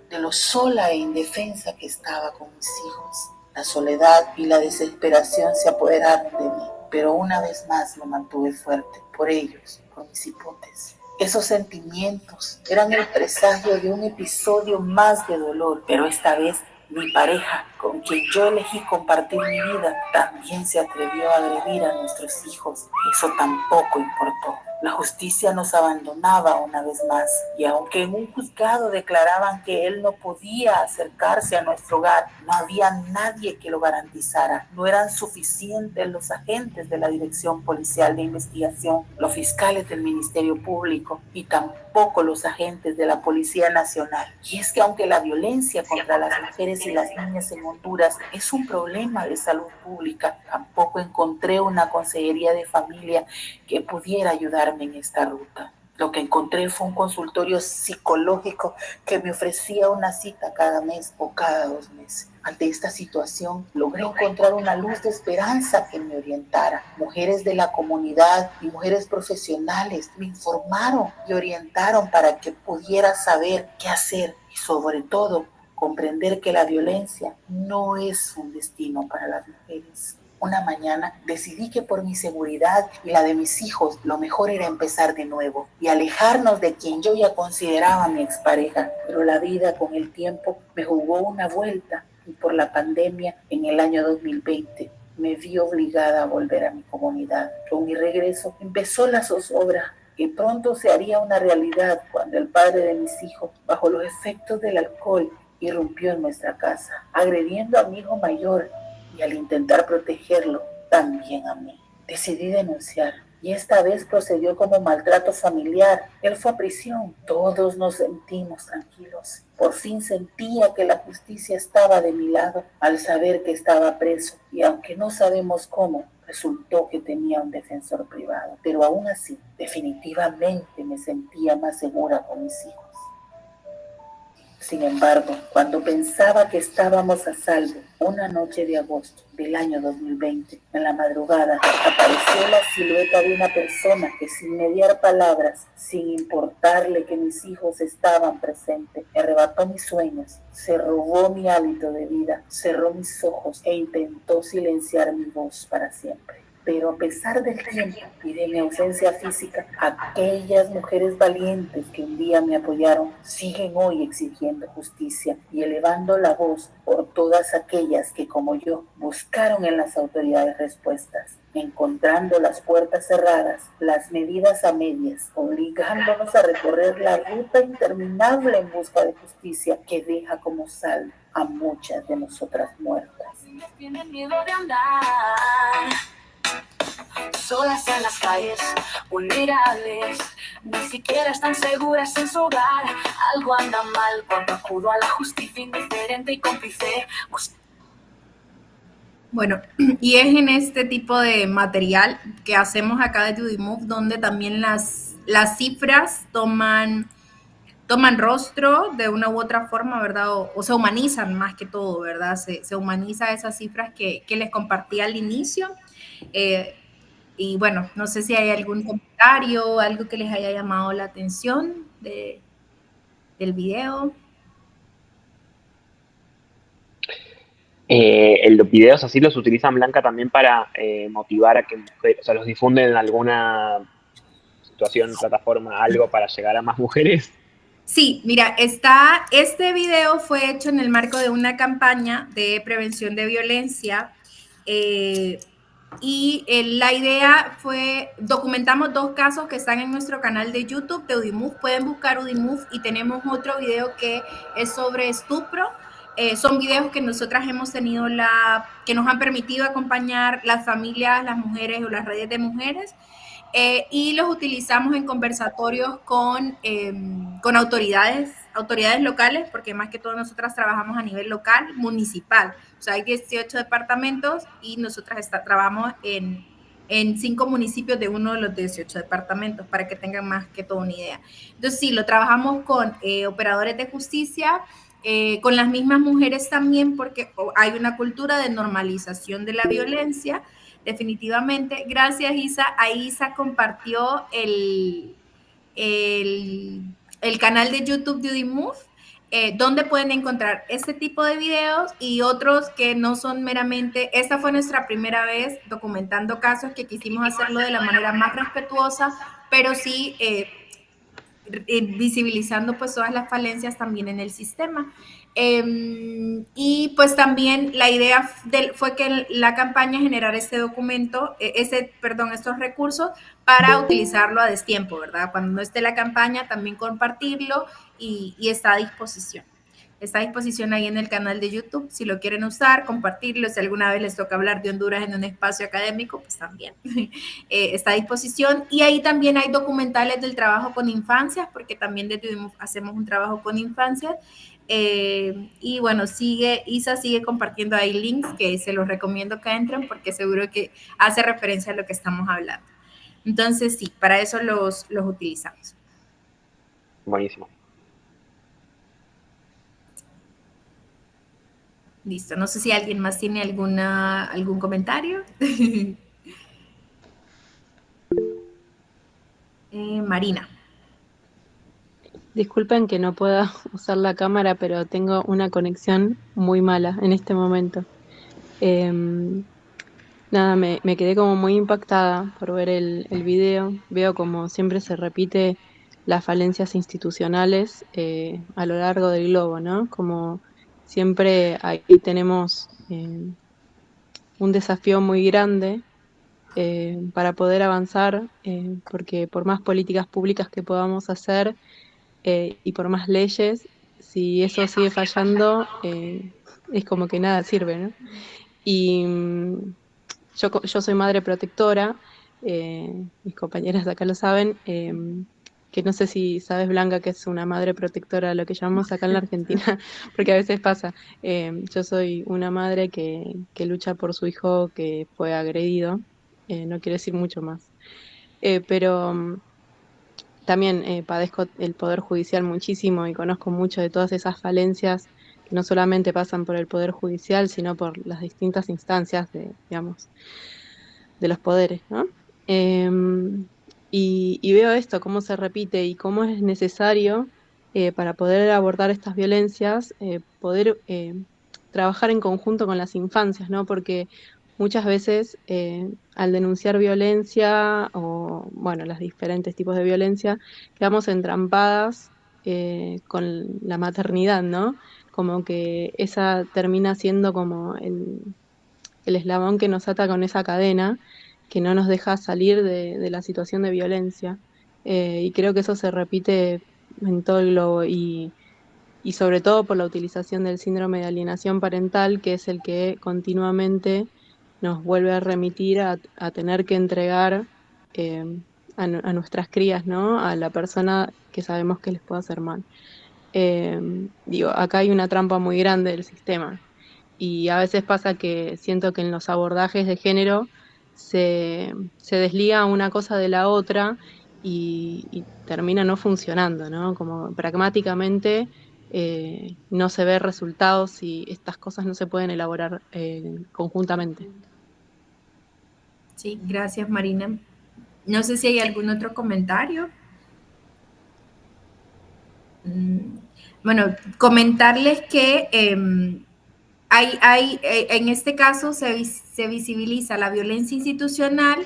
de lo sola e indefensa que estaba con mis hijos. La soledad y la desesperación se apoderaron de mí, pero una vez más me mantuve fuerte por ellos, por mis hipotes. Esos sentimientos eran el presagio de un episodio más de dolor, pero esta vez mi pareja, con quien yo elegí compartir mi vida, también se atrevió a agredir a nuestros hijos. Eso tampoco importó. La justicia nos abandonaba una vez más, y aunque en un juzgado declaraban que él no podía acercarse a nuestro hogar, no había nadie que lo garantizara. No eran suficientes los agentes de la Dirección Policial de Investigación, los fiscales del Ministerio Público y tampoco los agentes de la Policía Nacional. Y es que aunque la violencia contra las mujeres y las niñas en Honduras es un problema de salud pública, tampoco encontré una consejería de familia que pudiera ayudarme en esta ruta. Lo que encontré fue un consultorio psicológico que me ofrecía una cita cada mes o cada 2 meses. Ante esta situación, logré encontrar una luz de esperanza que me orientara. Mujeres de la comunidad y mujeres profesionales me informaron y orientaron para que pudiera saber qué hacer y, sobre todo, comprender que la violencia no es un destino para las mujeres. Una mañana decidí que por mi seguridad y la de mis hijos, lo mejor era empezar de nuevo y alejarnos de quien yo ya consideraba mi expareja. Pero la vida con el tiempo me jugó una vuelta y por la pandemia en el año 2020 me vi obligada a volver a mi comunidad. Con mi regreso empezó la zozobra que pronto se haría una realidad cuando el padre de mis hijos, bajo los efectos del alcohol, irrumpió en nuestra casa, agrediendo a mi hijo mayor y al intentar protegerlo, también a mí. Decidí denunciar y esta vez procedió como maltrato familiar. Él fue a prisión. Todos nos sentimos tranquilos. Por fin sentía que la justicia estaba de mi lado al saber que estaba preso y aunque no sabemos cómo, resultó que tenía un defensor privado. Pero aún así, definitivamente me sentía más segura con mis hijos. Sin embargo, cuando pensaba que estábamos a salvo, una noche de agosto del año 2020, en la madrugada, apareció la silueta de una persona que sin mediar palabras, sin importarle que mis hijos estaban presentes, me arrebató mis sueños, se robó mi hálito de vida, cerró mis ojos e intentó silenciar mi voz para siempre. Pero a pesar del tiempo y de mi ausencia física, aquellas mujeres valientes que un día me apoyaron siguen hoy exigiendo justicia y elevando la voz por todas aquellas que, como yo, buscaron en las autoridades respuestas, encontrando las puertas cerradas, las medidas a medias, obligándonos a recorrer la ruta interminable en busca de justicia que deja como saldo a muchas de nosotras muertas. Tienen miedo de andar. solas en las calles, vulnerables, ni siquiera están seguras en su hogar. Algo anda mal cuando acudo a la justicia indiferente y cómplice. Bueno, y es en este tipo de material que hacemos acá de UdiMove donde también las cifras toman rostro de una u otra forma, ¿verdad? O se humanizan más que todo, ¿verdad? Se humaniza esas cifras que les compartí al inicio. Y bueno, no sé si hay algún comentario, algo que les haya llamado la atención del video. Los videos así los utilizan, Blanca, también para motivar a que mujeres, o sea, los difunden en alguna situación, plataforma, algo para llegar a más mujeres. Sí, mira, este video fue hecho en el marco de una campaña de prevención de violencia y la idea fue, documentamos 2 casos que están en nuestro canal de YouTube de UdiMove, pueden buscar UdiMove y tenemos otro video que es sobre estupro. Son videos que nosotras hemos tenido que nos han permitido acompañar las familias, las mujeres o las redes de mujeres. Y los utilizamos en conversatorios con autoridades locales, porque más que todo nosotras trabajamos a nivel local, municipal. O sea, hay 18 departamentos y nosotras trabajamos en 5 municipios de uno de los 18 departamentos, para que tengan más que todo una idea. Entonces, sí, lo trabajamos con operadores de justicia, con las mismas mujeres también, porque hay una cultura de normalización de la violencia. Definitivamente. Gracias, Isa. Ahí Isa compartió el canal de YouTube de UdiMove, donde pueden encontrar este tipo de videos y otros que no son meramente. Esta fue nuestra primera vez documentando casos que quisimos hacerlo de la manera más respetuosa, pero sí visibilizando pues todas las falencias también en el sistema. Y pues también la idea fue que la campaña generara este documento, estos recursos para utilizarlo a destiempo, ¿verdad? Cuando no esté la campaña, también compartirlo y está a disposición. Está a disposición ahí en el canal de YouTube, si lo quieren usar, compartirlo. Si alguna vez les toca hablar de Honduras en un espacio académico, pues también está a disposición. Y ahí también hay documentales del trabajo con infancias, porque también hacemos un trabajo con infancias. Y bueno, Isa sigue compartiendo ahí links que se los recomiendo que entren, porque seguro que hace referencia a lo que estamos hablando. Entonces, sí, para eso los utilizamos. Buenísimo. Listo, no sé si alguien más tiene algún comentario. Marina. Disculpen que no pueda usar la cámara, pero tengo una conexión muy mala en este momento. Nada, me quedé como muy impactada por ver el video. Veo como siempre se repite las falencias institucionales a lo largo del globo, ¿no? Como siempre ahí tenemos un desafío muy grande para poder avanzar, porque por más políticas públicas que podamos hacer y por más leyes, si eso sigue fallando, es como que nada sirve, ¿no? Y yo soy madre protectora, mis compañeras de acá lo saben, que no sé si sabes, Blanca, que es una madre protectora, lo que llamamos acá en la Argentina, porque a veces pasa. Yo soy una madre que lucha por su hijo que fue agredido, no quiero decir mucho más, pero también padezco el Poder Judicial muchísimo y conozco mucho de todas esas falencias que no solamente pasan por el Poder Judicial, sino por las distintas instancias digamos, de los poderes, ¿no? Y veo esto, cómo se repite y cómo es necesario para poder abordar estas violencias, poder trabajar en conjunto con las infancias, ¿no? Porque muchas veces al denunciar violencia o, bueno, los diferentes tipos de violencia, quedamos entrampadas con la maternidad, ¿no? Como que esa termina siendo como el eslabón que nos ata con esa cadena, que no nos deja salir de la situación de violencia. Y creo que eso se repite en todo el globo y sobre todo por la utilización del síndrome de alienación parental, que es el que continuamente nos vuelve a remitir a tener que entregar a nuestras crías, ¿no? A la persona que sabemos que les puede hacer mal. Digo, acá hay una trampa muy grande del sistema y a veces pasa que siento que en los abordajes de género se desliga una cosa de la otra y termina no funcionando, ¿no? Como pragmáticamente no se ve resultados y estas cosas no se pueden elaborar conjuntamente. Sí, gracias Marina. No sé si hay algún otro comentario. Bueno, comentarles que en este caso se visibiliza la violencia institucional,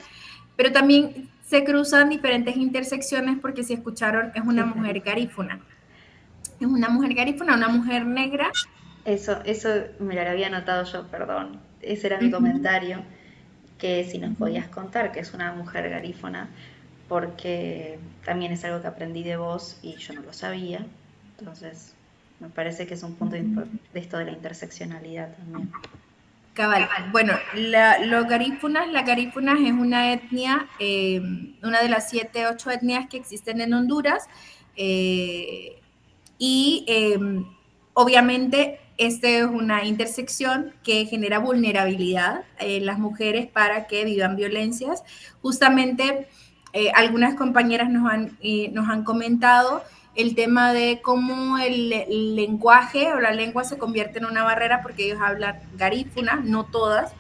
pero también se cruzan diferentes intersecciones porque si escucharon es una mujer garífuna. Es una mujer garífuna, una mujer negra. Eso me lo había notado yo, perdón. Ese era mi comentario, que si nos podías contar que es una mujer garífona, porque también es algo que aprendí de vos y yo no lo sabía. Entonces, me parece que es un punto de esto de la interseccionalidad también. Cabal. Bueno, las garífunas es una etnia, una de las 7, 8 etnias que existen en Honduras, obviamente esta es una intersección que genera vulnerabilidad en las mujeres para que vivan violencias. Justamente algunas compañeras nos han comentado el tema de cómo el lenguaje o la lengua se convierte en una barrera porque ellos hablan garífuna, no todas,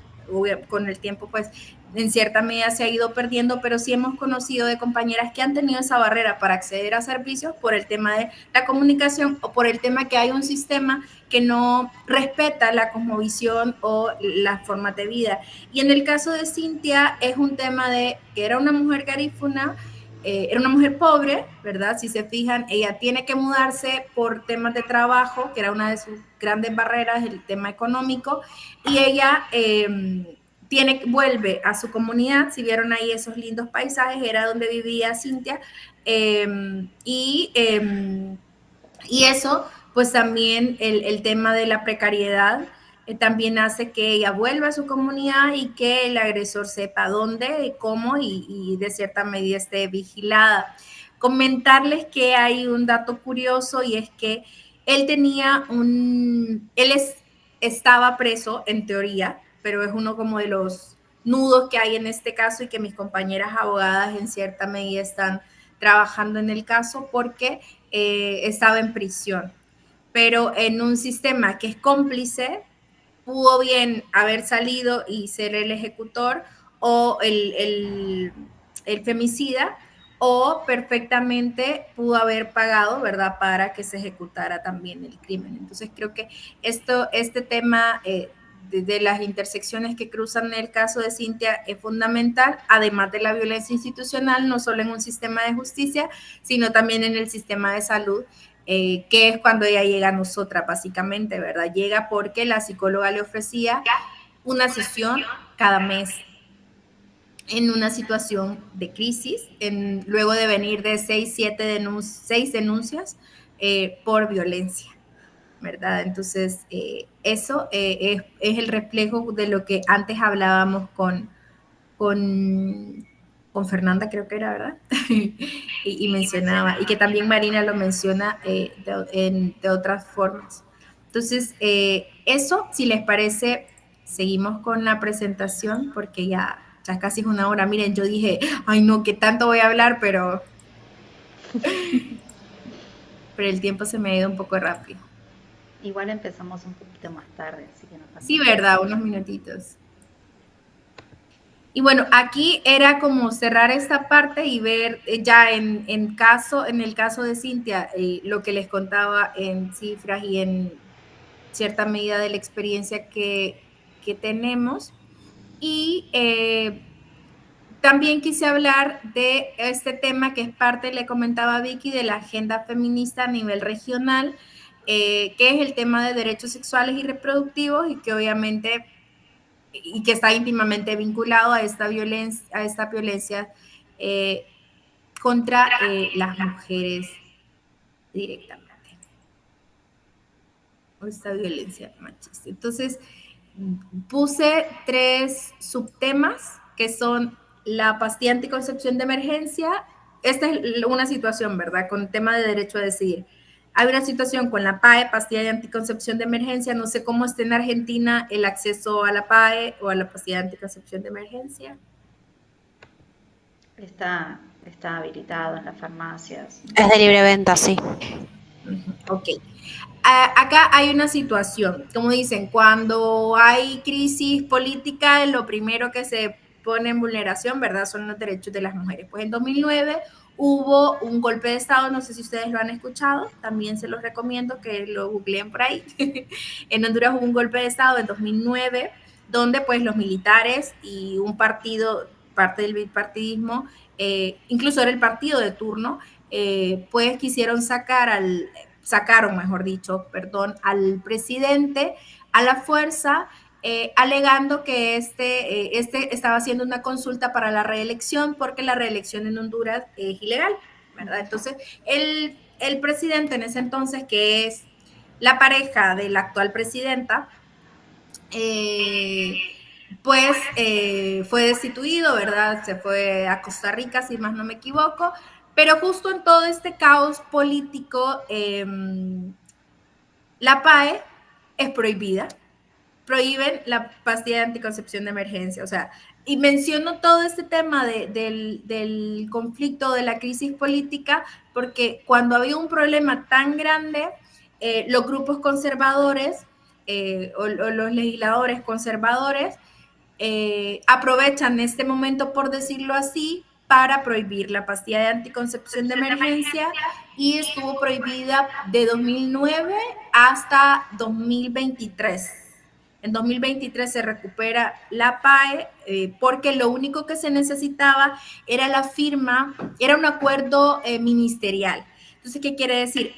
con el tiempo pues en cierta medida se ha ido perdiendo, pero sí hemos conocido de compañeras que han tenido esa barrera para acceder a servicios por el tema de la comunicación o por el tema que hay un sistema que no respeta la cosmovisión o las formas de vida. Y en el caso de Cintia es un tema de que era una mujer garífuna, era una mujer pobre, ¿verdad? Si se fijan, ella tiene que mudarse por temas de trabajo, que era una de sus grandes barreras, el tema económico, y ella vuelve a su comunidad. Si vieron ahí esos lindos paisajes, era donde vivía Cintia, y eso, pues también el tema de la precariedad también hace que ella vuelva a su comunidad y que el agresor sepa dónde, cómo y de cierta medida esté vigilada. Comentarles que hay un dato curioso y es que él estaba preso en teoría, pero es uno como de los nudos que hay en este caso y que mis compañeras abogadas en cierta medida están trabajando en el caso porque estaba en prisión. Pero en un sistema que es cómplice, pudo bien haber salido y ser el ejecutor o el femicida, o perfectamente pudo haber pagado, ¿verdad?, para que se ejecutara también el crimen. Entonces creo que este tema de las intersecciones que cruzan en el caso de Cintia es fundamental, además de la violencia institucional, no solo en un sistema de justicia, sino también en el sistema de salud, que es cuando ella llega a nosotras, básicamente, ¿verdad? Llega porque la psicóloga le ofrecía una sesión cada mes en una situación de crisis, luego de venir de 6 denuncias por violencia, ¿verdad? Entonces, eso es el reflejo de lo que antes hablábamos con Fernanda, creo que era, ¿verdad? y mencionaba, y que también Marina lo menciona de otras formas. Entonces, eso, si les parece, seguimos con la presentación, porque ya casi es una hora. Miren, yo dije, ay no, ¿qué tanto voy a hablar? Pero el tiempo se me ha ido un poco rápido. Igual empezamos un poquito más tarde, así que no pasa nada. Sí, ¿verdad? Unos minutitos. Y bueno, aquí era como cerrar esta parte y ver ya en el caso de Cintia, lo que les contaba en cifras y en cierta medida de la experiencia que tenemos. Y también quise hablar de este tema que es parte, le comentaba a Vicky, de la agenda feminista a nivel regional, que es el tema de derechos sexuales y reproductivos y que obviamente y que está íntimamente vinculado a esta violencia contra las mujeres directamente, o esta violencia machista. Entonces, puse 3 subtemas que son la pastilla anticoncepción de emergencia. Esta es una situación, ¿verdad? Con el tema de derecho a decidir. Hay una situación con la PAE, pastilla de anticoncepción de emergencia. No sé cómo está en Argentina el acceso a la PAE o a la pastilla de anticoncepción de emergencia. Está habilitado en las farmacias. Es de libre venta, sí. Ok. Acá hay una situación, como dicen, cuando hay crisis política, lo primero que se pone en vulneración, ¿verdad?, son los derechos de las mujeres. Pues en 2009 hubo un golpe de Estado, no sé si ustedes lo han escuchado, también se los recomiendo que lo googleen por ahí. En Honduras hubo un golpe de Estado en 2009, donde pues los militares y un partido, parte del bipartidismo, incluso era el partido de turno, pues quisieron sacaron, mejor dicho, al presidente a la fuerza, alegando que este estaba haciendo una consulta para la reelección porque la reelección en Honduras es ilegal, ¿verdad? Entonces, el presidente en ese entonces, que es la pareja de la actual presidenta, pues fue destituido, ¿verdad? Se fue a Costa Rica, si más no me equivoco, pero justo en todo este caos político, la PAE es prohibida, prohíben la pastilla de anticoncepción de emergencia, o sea, y menciono todo este tema del conflicto, de la crisis política, porque cuando había un problema tan grande, los grupos conservadores o los legisladores conservadores aprovechan este momento, por decirlo así, para prohibir la pastilla de anticoncepción de emergencia, y estuvo prohibida de 2009 hasta 2023. En 2023 se recupera la PAE porque lo único que se necesitaba era la firma, era un acuerdo ministerial. Entonces, ¿qué quiere decir?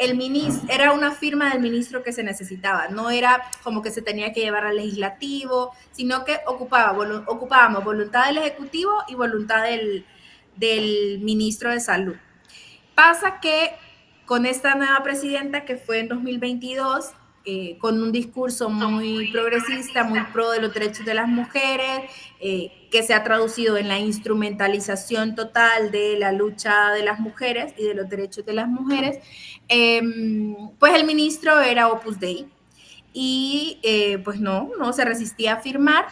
Era una firma del ministro que se necesitaba, no era como que se tenía que llevar al legislativo, sino que ocupábamos voluntad del Ejecutivo y voluntad del ministro de Salud. Pasa que con esta nueva presidenta, que fue en 2022, con un discurso muy progresista, muy pro de los derechos de las mujeres, que se ha traducido en la instrumentalización total de la lucha de las mujeres y de los derechos de las mujeres, pues el ministro era Opus Dei y pues no se resistía a firmar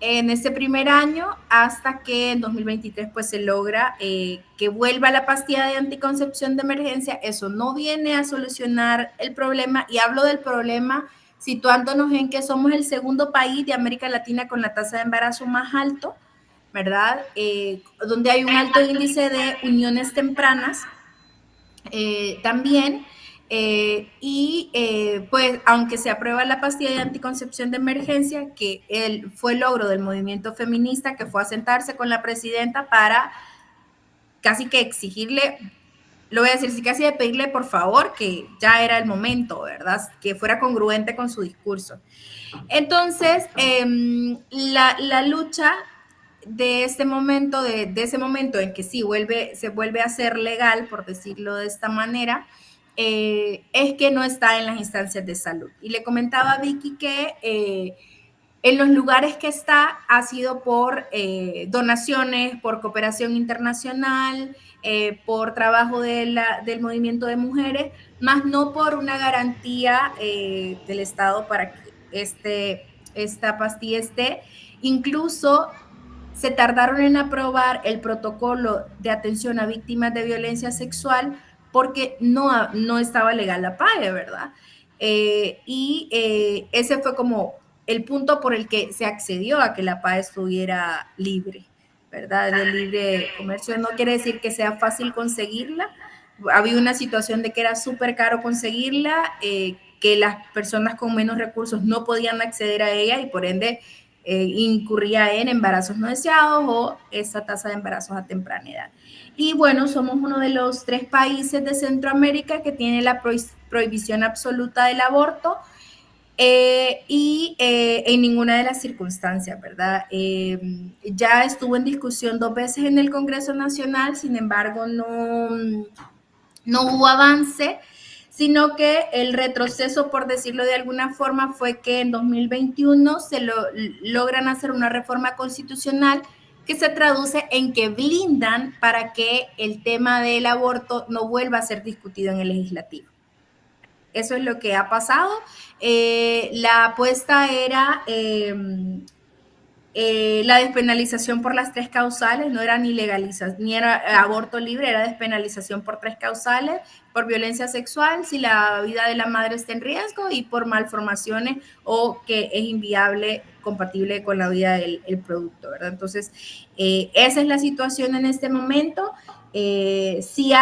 en ese primer año, hasta que en 2023 pues se logra que vuelva la pastilla de anticoncepción de emergencia. Eso no viene a solucionar el problema, y hablo del problema situándonos en que somos el segundo país de América Latina con la tasa de embarazo más alto, ¿verdad? Donde hay un alto índice de uniones tempranas también. Pues aunque se aprueba la pastilla de anticoncepción de emergencia, que fue el logro del movimiento feminista, que fue a sentarse con la presidenta para casi que exigirle, lo voy a decir, sí, casi de pedirle por favor que ya era el momento, ¿verdad? Que fuera congruente con su discurso. Entonces, la lucha de este momento, de ese momento en que sí se vuelve a ser legal, por decirlo de esta manera, es que no está en las instancias de salud. Y le comentaba a Vicky que en los lugares que está ha sido por donaciones, por cooperación internacional, por trabajo del movimiento de mujeres, más no por una garantía del Estado para que esta pastilla esté. Incluso se tardaron en aprobar el protocolo de atención a víctimas de violencia sexual porque no estaba legal la PAE, ¿verdad? Ese fue como el punto por el que se accedió a que la PAE estuviera libre, ¿verdad? De libre comercio. No quiere decir que sea fácil conseguirla. Había una situación de que era súper caro conseguirla, que las personas con menos recursos no podían acceder a ella y por ende incurría en embarazos no deseados o esa tasa de embarazos a temprana edad. Y bueno, somos uno de los 3 países de Centroamérica que tiene la prohibición absoluta del aborto, en ninguna de las circunstancias, ¿verdad? Ya estuvo en discusión 2 veces en el Congreso Nacional, sin embargo, no hubo avance. sino que el retroceso, por decirlo de alguna forma, fue que en 2021 logran hacer una reforma constitucional que se traduce en que blindan para que el tema del aborto no vuelva a ser discutido en el legislativo. Eso es lo que ha pasado. La apuesta era la despenalización por las 3 causales, no era ni legalización, ni era aborto libre, era despenalización por 3 causales, por violencia sexual, si la vida de la madre está en riesgo, y por malformaciones o que es inviable, compatible con la vida del producto, ¿verdad? Entonces, esa es la situación en este momento. Sí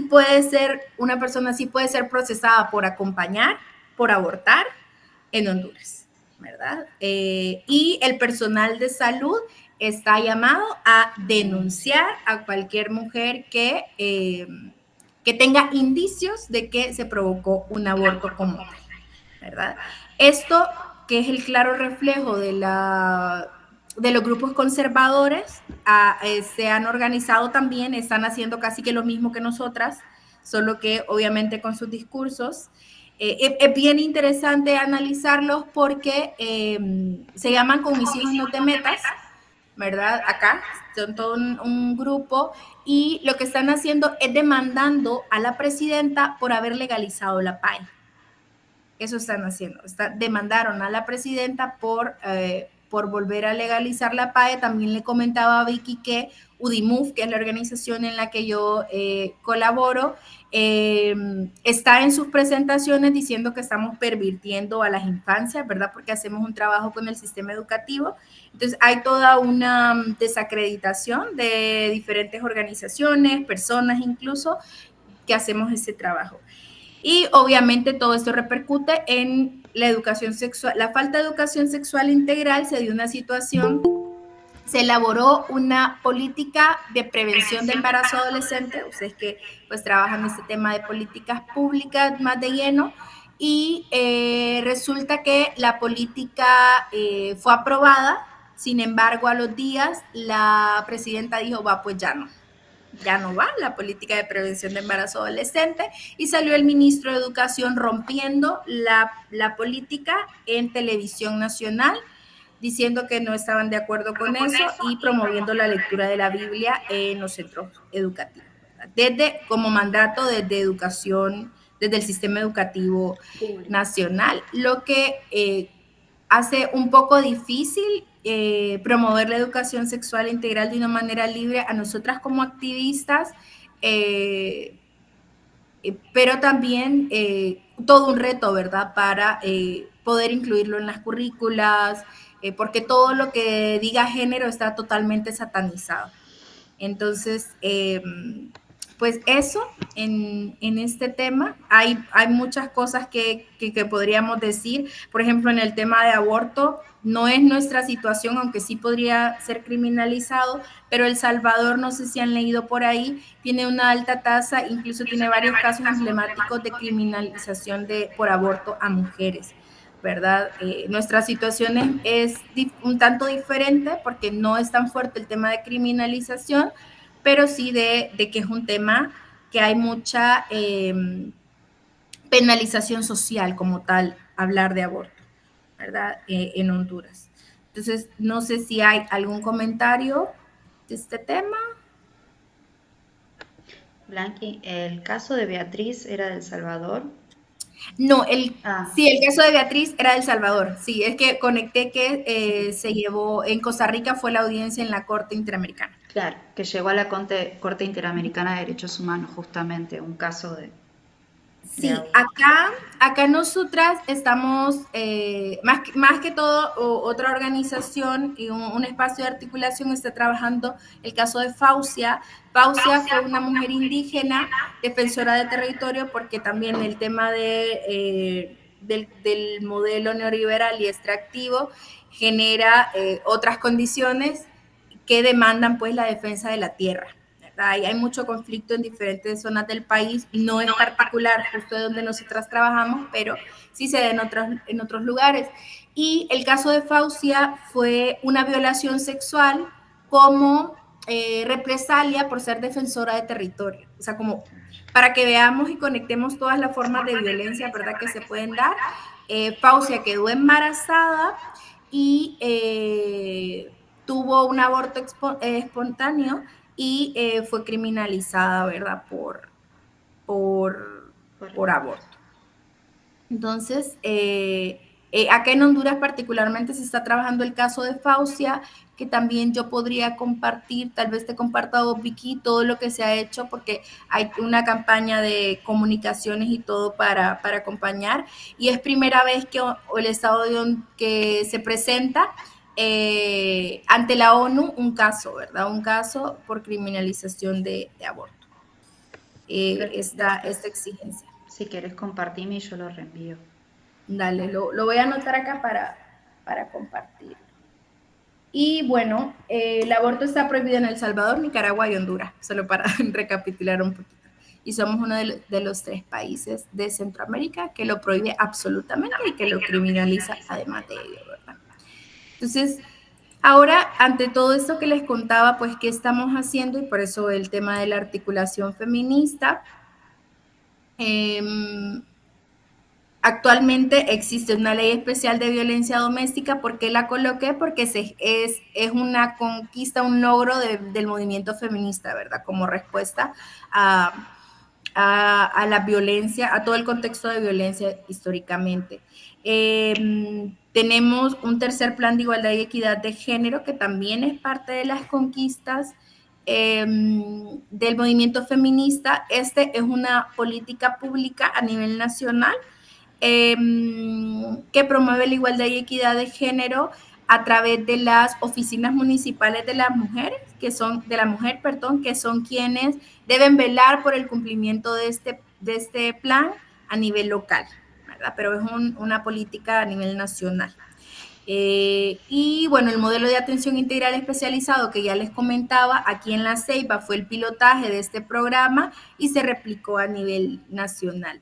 puede ser, una persona sí puede ser procesada por acompañar, por abortar en Honduras, ¿verdad? Y el personal de salud está llamado a denunciar a cualquier mujer que tenga indicios de que se provocó un aborto como tal, ¿verdad? Esto, que es el claro reflejo de los grupos conservadores, se han organizado también, están haciendo casi que lo mismo que nosotras, solo que obviamente con sus discursos. Es bien interesante analizarlos porque se llaman Con mis hijos no te metas, ¿verdad? Acá son todo un grupo, y lo que están haciendo es demandando a la presidenta por haber legalizado la PAE. Eso están haciendo. Demandaron a la presidenta por volver a legalizar la PAE. También le comentaba a Vicky que UDIMUF, que es la organización en la que yo colaboro, está en sus presentaciones diciendo que estamos pervirtiendo a las infancias, ¿verdad? Porque hacemos un trabajo con el sistema educativo. Entonces, hay toda una desacreditación de diferentes organizaciones, personas incluso, que hacemos ese trabajo. Y obviamente todo esto repercute en la educación sexual. La falta de educación sexual integral se dio una situación, se elaboró una política de prevención de embarazo adolescente, ustedes que pues trabajan este tema de políticas públicas más de lleno, y resulta que la política fue aprobada. Sin embargo, a los días la presidenta dijo, pues ya no va la política de prevención de embarazo adolescente, y salió el ministro de Educación rompiendo la política en televisión nacional, diciendo que no estaban de acuerdo con eso y promoviendo la lectura de la Biblia en los centros educativos, como mandato desde educación, desde el sistema educativo nacional, lo que hace un poco difícil promover la educación sexual integral de una manera libre a nosotras como activistas, pero también todo un reto, ¿verdad?, para poder incluirlo en las currículas, porque todo lo que diga género está totalmente satanizado. Entonces, pues eso, en este tema hay muchas cosas que podríamos decir. Por ejemplo, en el tema de aborto, no es nuestra situación, aunque sí podría ser criminalizado, pero El Salvador, no sé si han leído por ahí, tiene una alta tasa, incluso tiene varios casos emblemáticos de criminalización por aborto a mujeres, ¿verdad? Nuestra situación es un tanto diferente porque no es tan fuerte el tema de criminalización, pero sí de que es un tema que hay mucha penalización social como tal, hablar de aborto, ¿verdad? En Honduras. Entonces, no sé si hay algún comentario de este tema. Blanqui, ¿el caso de Beatriz era de El Salvador? No, sí, el caso de Beatriz era de El Salvador. Sí, es que conecté que se llevó, en Costa Rica fue la audiencia en la Corte Interamericana. Claro, que llegó a la Corte Interamericana de Derechos Humanos, justamente, un caso de... Sí, acá nosotras estamos, más que todo, otra organización y un espacio de articulación está trabajando el caso de Fausia. Fausia fue una mujer indígena, defensora de territorio, porque también el tema del modelo neoliberal y extractivo genera otras condiciones que demandan pues la defensa de la tierra. Hay mucho conflicto en diferentes zonas del país, no es particular justo de donde nosotras trabajamos, pero sí se da en otros lugares. Y el caso de Fausia fue una violación sexual como represalia por ser defensora de territorio. O sea, como para que veamos y conectemos todas las formas de violencia, ¿verdad?, que se pueden dar. Fausia quedó embarazada y tuvo un aborto espontáneo y fue criminalizada, ¿verdad?, por aborto. Entonces, acá en Honduras particularmente se está trabajando el caso de Fausia, que también yo podría compartir, tal vez te comparta a vos, Vicky, todo lo que se ha hecho, porque hay una campaña de comunicaciones y todo para acompañar, y es primera vez que el Estado que se presenta ante la ONU un caso, ¿verdad? Un caso por criminalización de aborto. Esta exigencia. Si querés compartirme, yo lo reenvío. Dale, lo voy a anotar acá para compartir. Y bueno, el aborto está prohibido en El Salvador, Nicaragua y Honduras, solo para recapitular un poquito. Y somos uno de los 3 países de Centroamérica que lo prohíbe absolutamente y que lo criminaliza además de ello, ¿verdad? Entonces, ahora, ante todo esto que les contaba, pues, ¿qué estamos haciendo? Y por eso el tema de la articulación feminista. Actualmente existe una ley especial de violencia doméstica. ¿Por qué la coloqué? Porque es una conquista, un logro del movimiento feminista, ¿verdad? Como respuesta a la violencia, a todo el contexto de violencia históricamente. Tenemos un tercer plan de igualdad y equidad de género que también es parte de las conquistas del movimiento feminista. Este es una política pública a nivel nacional que promueve la igualdad y equidad de género a través de las oficinas municipales de las mujeres, que son quienes deben velar por el cumplimiento de este plan a nivel local, ¿verdad? Pero es una política a nivel nacional. Y bueno, el modelo de atención integral especializado que ya les comentaba, aquí en La Ceiba fue el pilotaje de este programa y se replicó a nivel nacional.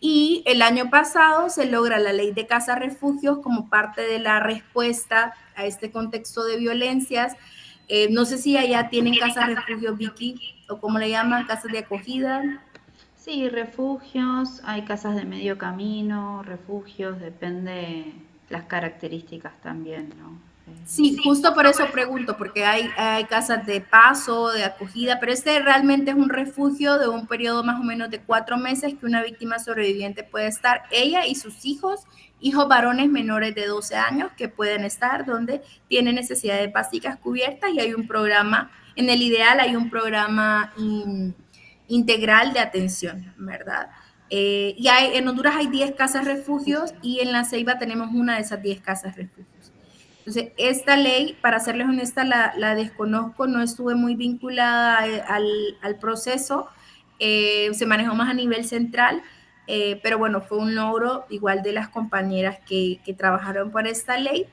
Y el año pasado se logra la ley de casas refugios como parte de la respuesta a este contexto de violencias. No sé si allá tienen casas refugios, Vicky, o cómo le llaman, casas de acogida. Sí, refugios, hay casas de medio camino, refugios, depende las características también, ¿no? Sí, justo por eso pregunto, porque hay casas de paso, de acogida, pero este realmente es un refugio de un periodo más o menos de 4 meses que una víctima sobreviviente puede estar, ella y sus hijos varones menores de 12 años que pueden estar donde tienen necesidades básicas cubiertas, y hay un programa, en el ideal hay un programa integral de atención, ¿verdad? Y en Honduras hay 10 casas refugios y en La Ceiba tenemos una de esas 10 casas refugios. Entonces, esta ley, para serles honesta, la desconozco, no estuve muy vinculada al proceso, se manejó más a nivel central, pero bueno, fue un logro igual de las compañeras que trabajaron por esta ley.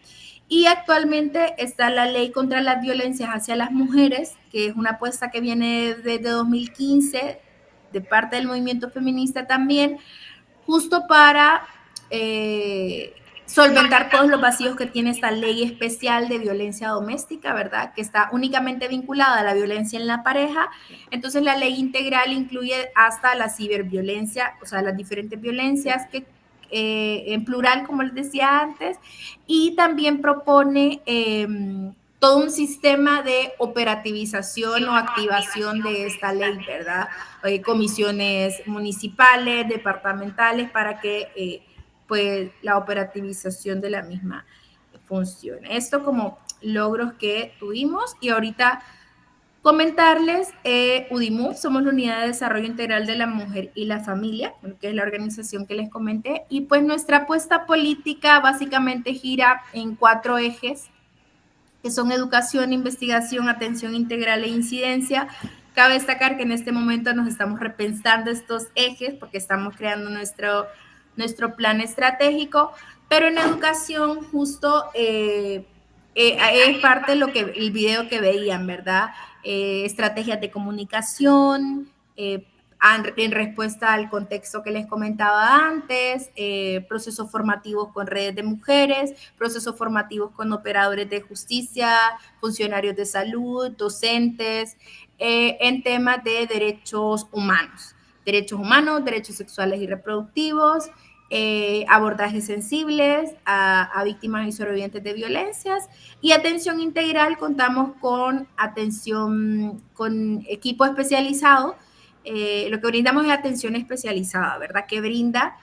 Y actualmente está la ley contra las violencias hacia las mujeres, que es una apuesta que viene desde 2015, de parte del movimiento feminista también, justo para solventar todos los vacíos que tiene esta ley especial de violencia doméstica, ¿verdad? Que está únicamente vinculada a la violencia en la pareja. Entonces, la ley integral incluye hasta la ciberviolencia, o sea, las diferentes violencias que en plural, como les decía antes, y también propone todo un sistema de operativización o activación de esta ley, ¿verdad? Comisiones municipales, departamentales, para que pues la operativización de la misma funcione. Esto como logros que tuvimos. Y ahorita comentarles, UDIMUF, somos la Unidad de Desarrollo Integral de la Mujer y la Familia, que es la organización que les comenté, y pues nuestra apuesta política básicamente gira en 4 ejes, que son educación, investigación, atención integral e incidencia. Cabe destacar que en este momento nos estamos repensando estos ejes porque estamos creando nuestro plan estratégico, pero en educación justo es parte de el video que veían, ¿verdad? Estrategias de comunicación, en respuesta al contexto que les comentaba antes, procesos formativos con redes de mujeres, procesos formativos con operadores de justicia, funcionarios de salud, docentes, en temas de derechos humanos, derechos sexuales y reproductivos, abordajes sensibles a víctimas y sobrevivientes de violencias, y atención integral. Contamos con con equipo especializado. Lo que brindamos es atención especializada, ¿verdad? Que brinda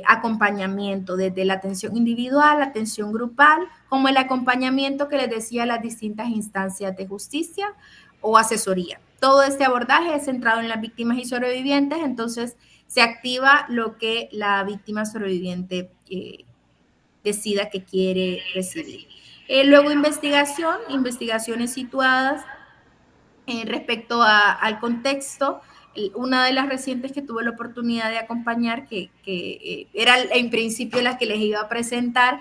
acompañamiento desde la atención individual, atención grupal, como el acompañamiento que les decía a las distintas instancias de justicia o asesoría. Todo este abordaje es centrado en las víctimas y sobrevivientes, entonces se activa lo que la víctima sobreviviente decida que quiere recibir. Luego investigaciones situadas respecto al contexto. Una de las recientes que tuve la oportunidad de acompañar, que era en principio la que les iba a presentar,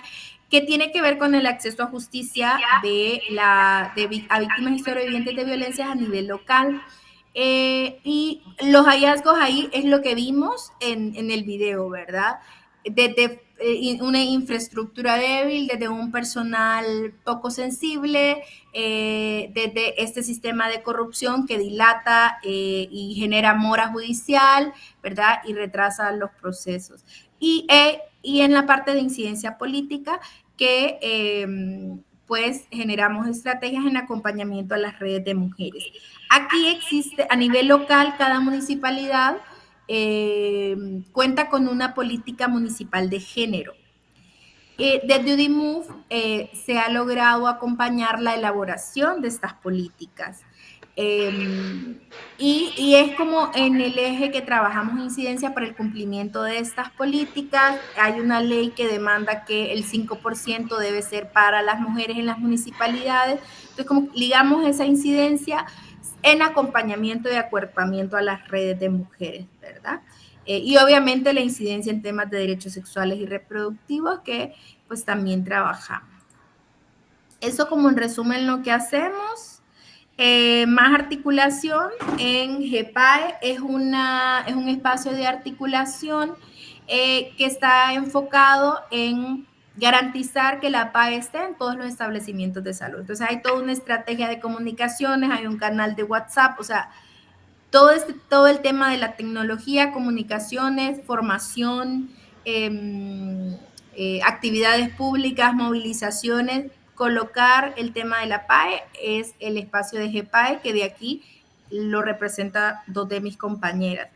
que tiene que ver con el acceso a justicia a víctimas y sobrevivientes de violencias a nivel local. Y los hallazgos ahí es lo que vimos en el video, ¿verdad? Desde una infraestructura débil, desde un personal poco sensible, desde este sistema de corrupción que dilata y genera mora judicial, ¿verdad? Y retrasa los procesos. Y en la parte de incidencia política, que pues generamos estrategias en acompañamiento a las redes de mujeres. Aquí existe, a nivel local, cada municipalidad cuenta con una política municipal de género. Desde UDIMUV se ha logrado acompañar la elaboración de estas políticas. Y es como en el eje que trabajamos incidencia para el cumplimiento de estas políticas. Hay una ley que demanda que el 5% debe ser para las mujeres en las municipalidades. Entonces, como ligamos esa incidencia en acompañamiento y acuerpamiento a las redes de mujeres, ¿verdad? Y obviamente la incidencia en temas de derechos sexuales y reproductivos, que pues también trabajamos. Eso como en resumen lo que hacemos. Más articulación en GEPAE es un espacio de articulación que está enfocado en garantizar que la PAE esté en todos los establecimientos de salud. Entonces hay toda una estrategia de comunicaciones, hay un canal de WhatsApp, o sea, todo el tema de la tecnología, comunicaciones, formación, actividades públicas, movilizaciones. Colocar el tema de la PAE es el espacio de GEPAE, que de aquí lo representa dos de mis compañeras.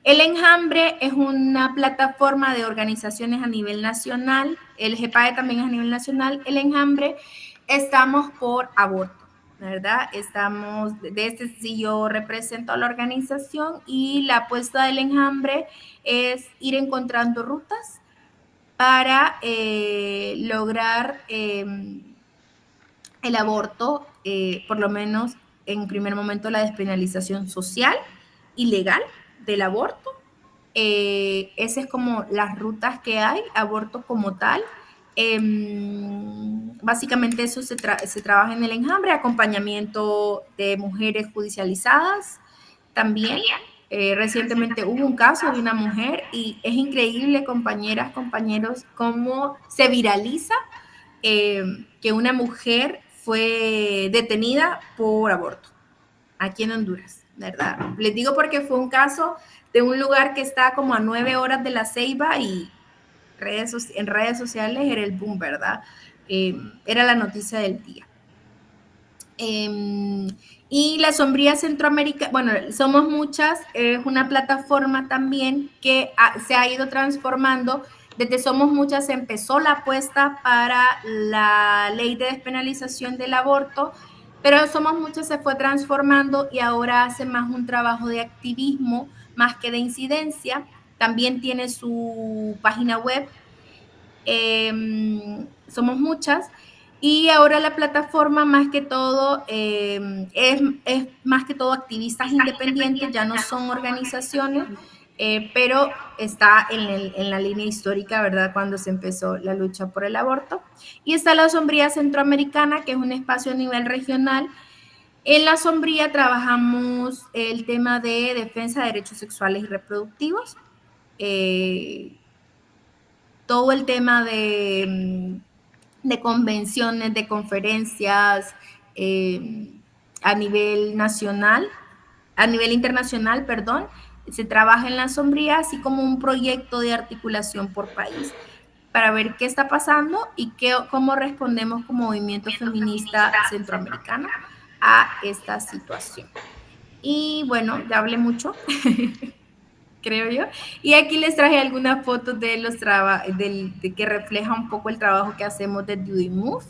El Enjambre es una plataforma de organizaciones a nivel nacional. El GEPAE también es a nivel nacional. El Enjambre, estamos por aborto, ¿verdad? Estamos, si yo represento a la organización, y la apuesta del Enjambre es ir encontrando rutas para lograr el aborto, por lo menos en primer momento la despenalización social y legal del aborto. Esas es como las rutas que hay, aborto como tal. Básicamente eso se trabaja en el Enjambre, acompañamiento de mujeres judicializadas también. Recientemente hubo un caso de una mujer y es increíble, compañeras, compañeros, cómo se viraliza que una mujer fue detenida por aborto aquí en Honduras, ¿verdad? Les digo porque fue un caso de un lugar que está como a 9 horas de La Ceiba, y en redes sociales era el boom, ¿verdad? Era la noticia del día. Y la Sombría Centroamérica, bueno, Somos Muchas, es una plataforma también que se ha ido transformando. Desde Somos Muchas empezó la apuesta para la ley de despenalización del aborto, pero Somos Muchas se fue transformando y ahora hace más un trabajo de activismo más que de incidencia. También tiene su página web, Somos Muchas. Y ahora la plataforma más que todo es más que todo activistas independientes, ya no son organizaciones, pero está en la línea histórica, ¿verdad? Cuando se empezó la lucha por el aborto. Y está la Sombría Centroamericana, que es un espacio a nivel regional En la sombría trabajamos el tema de defensa de derechos sexuales y reproductivos, todo el tema de convenciones, de conferencias a nivel nacional, a nivel internacional, perdón, se trabaja en la sombría, así como un proyecto de articulación por país para ver qué está pasando y cómo respondemos como movimiento feminista centroamericano a esta situación. Y bueno, ya hablé mucho, creo yo. Y aquí les traje algunas fotos de los de que refleja un poco el trabajo que hacemos de Do It Move.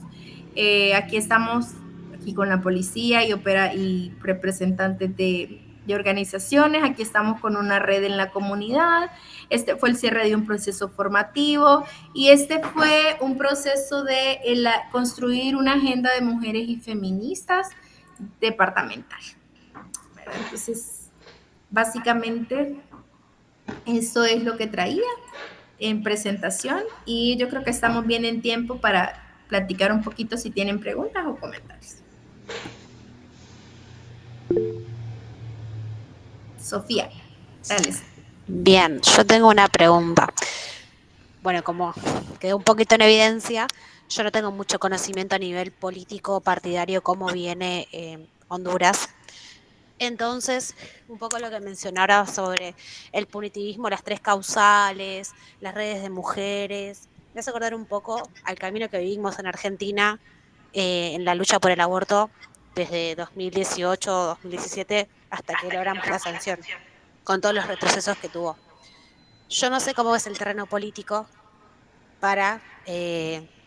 Aquí estamos aquí con la policía y representantes de organizaciones. Aquí estamos con una red en la comunidad. Este fue el cierre de un proceso formativo y este fue un proceso de construir una agenda de mujeres y feministas departamental. Entonces, básicamente, eso es lo que traía en presentación y yo creo que estamos bien en tiempo para platicar un poquito si tienen preguntas o comentarios. Sofía, dale. Bien, yo tengo una pregunta. Bueno, como quedó un poquito en evidencia, yo no tengo mucho conocimiento a nivel político partidario cómo viene Honduras. Entonces, un poco lo que mencionaba sobre el punitivismo, las 3 causales, las redes de mujeres, me hace acordar un poco al camino que vivimos en Argentina en la lucha por el aborto desde 2018, 2017 hasta que logramos la sanción, con todos los retrocesos que tuvo. Yo no sé cómo es el terreno político para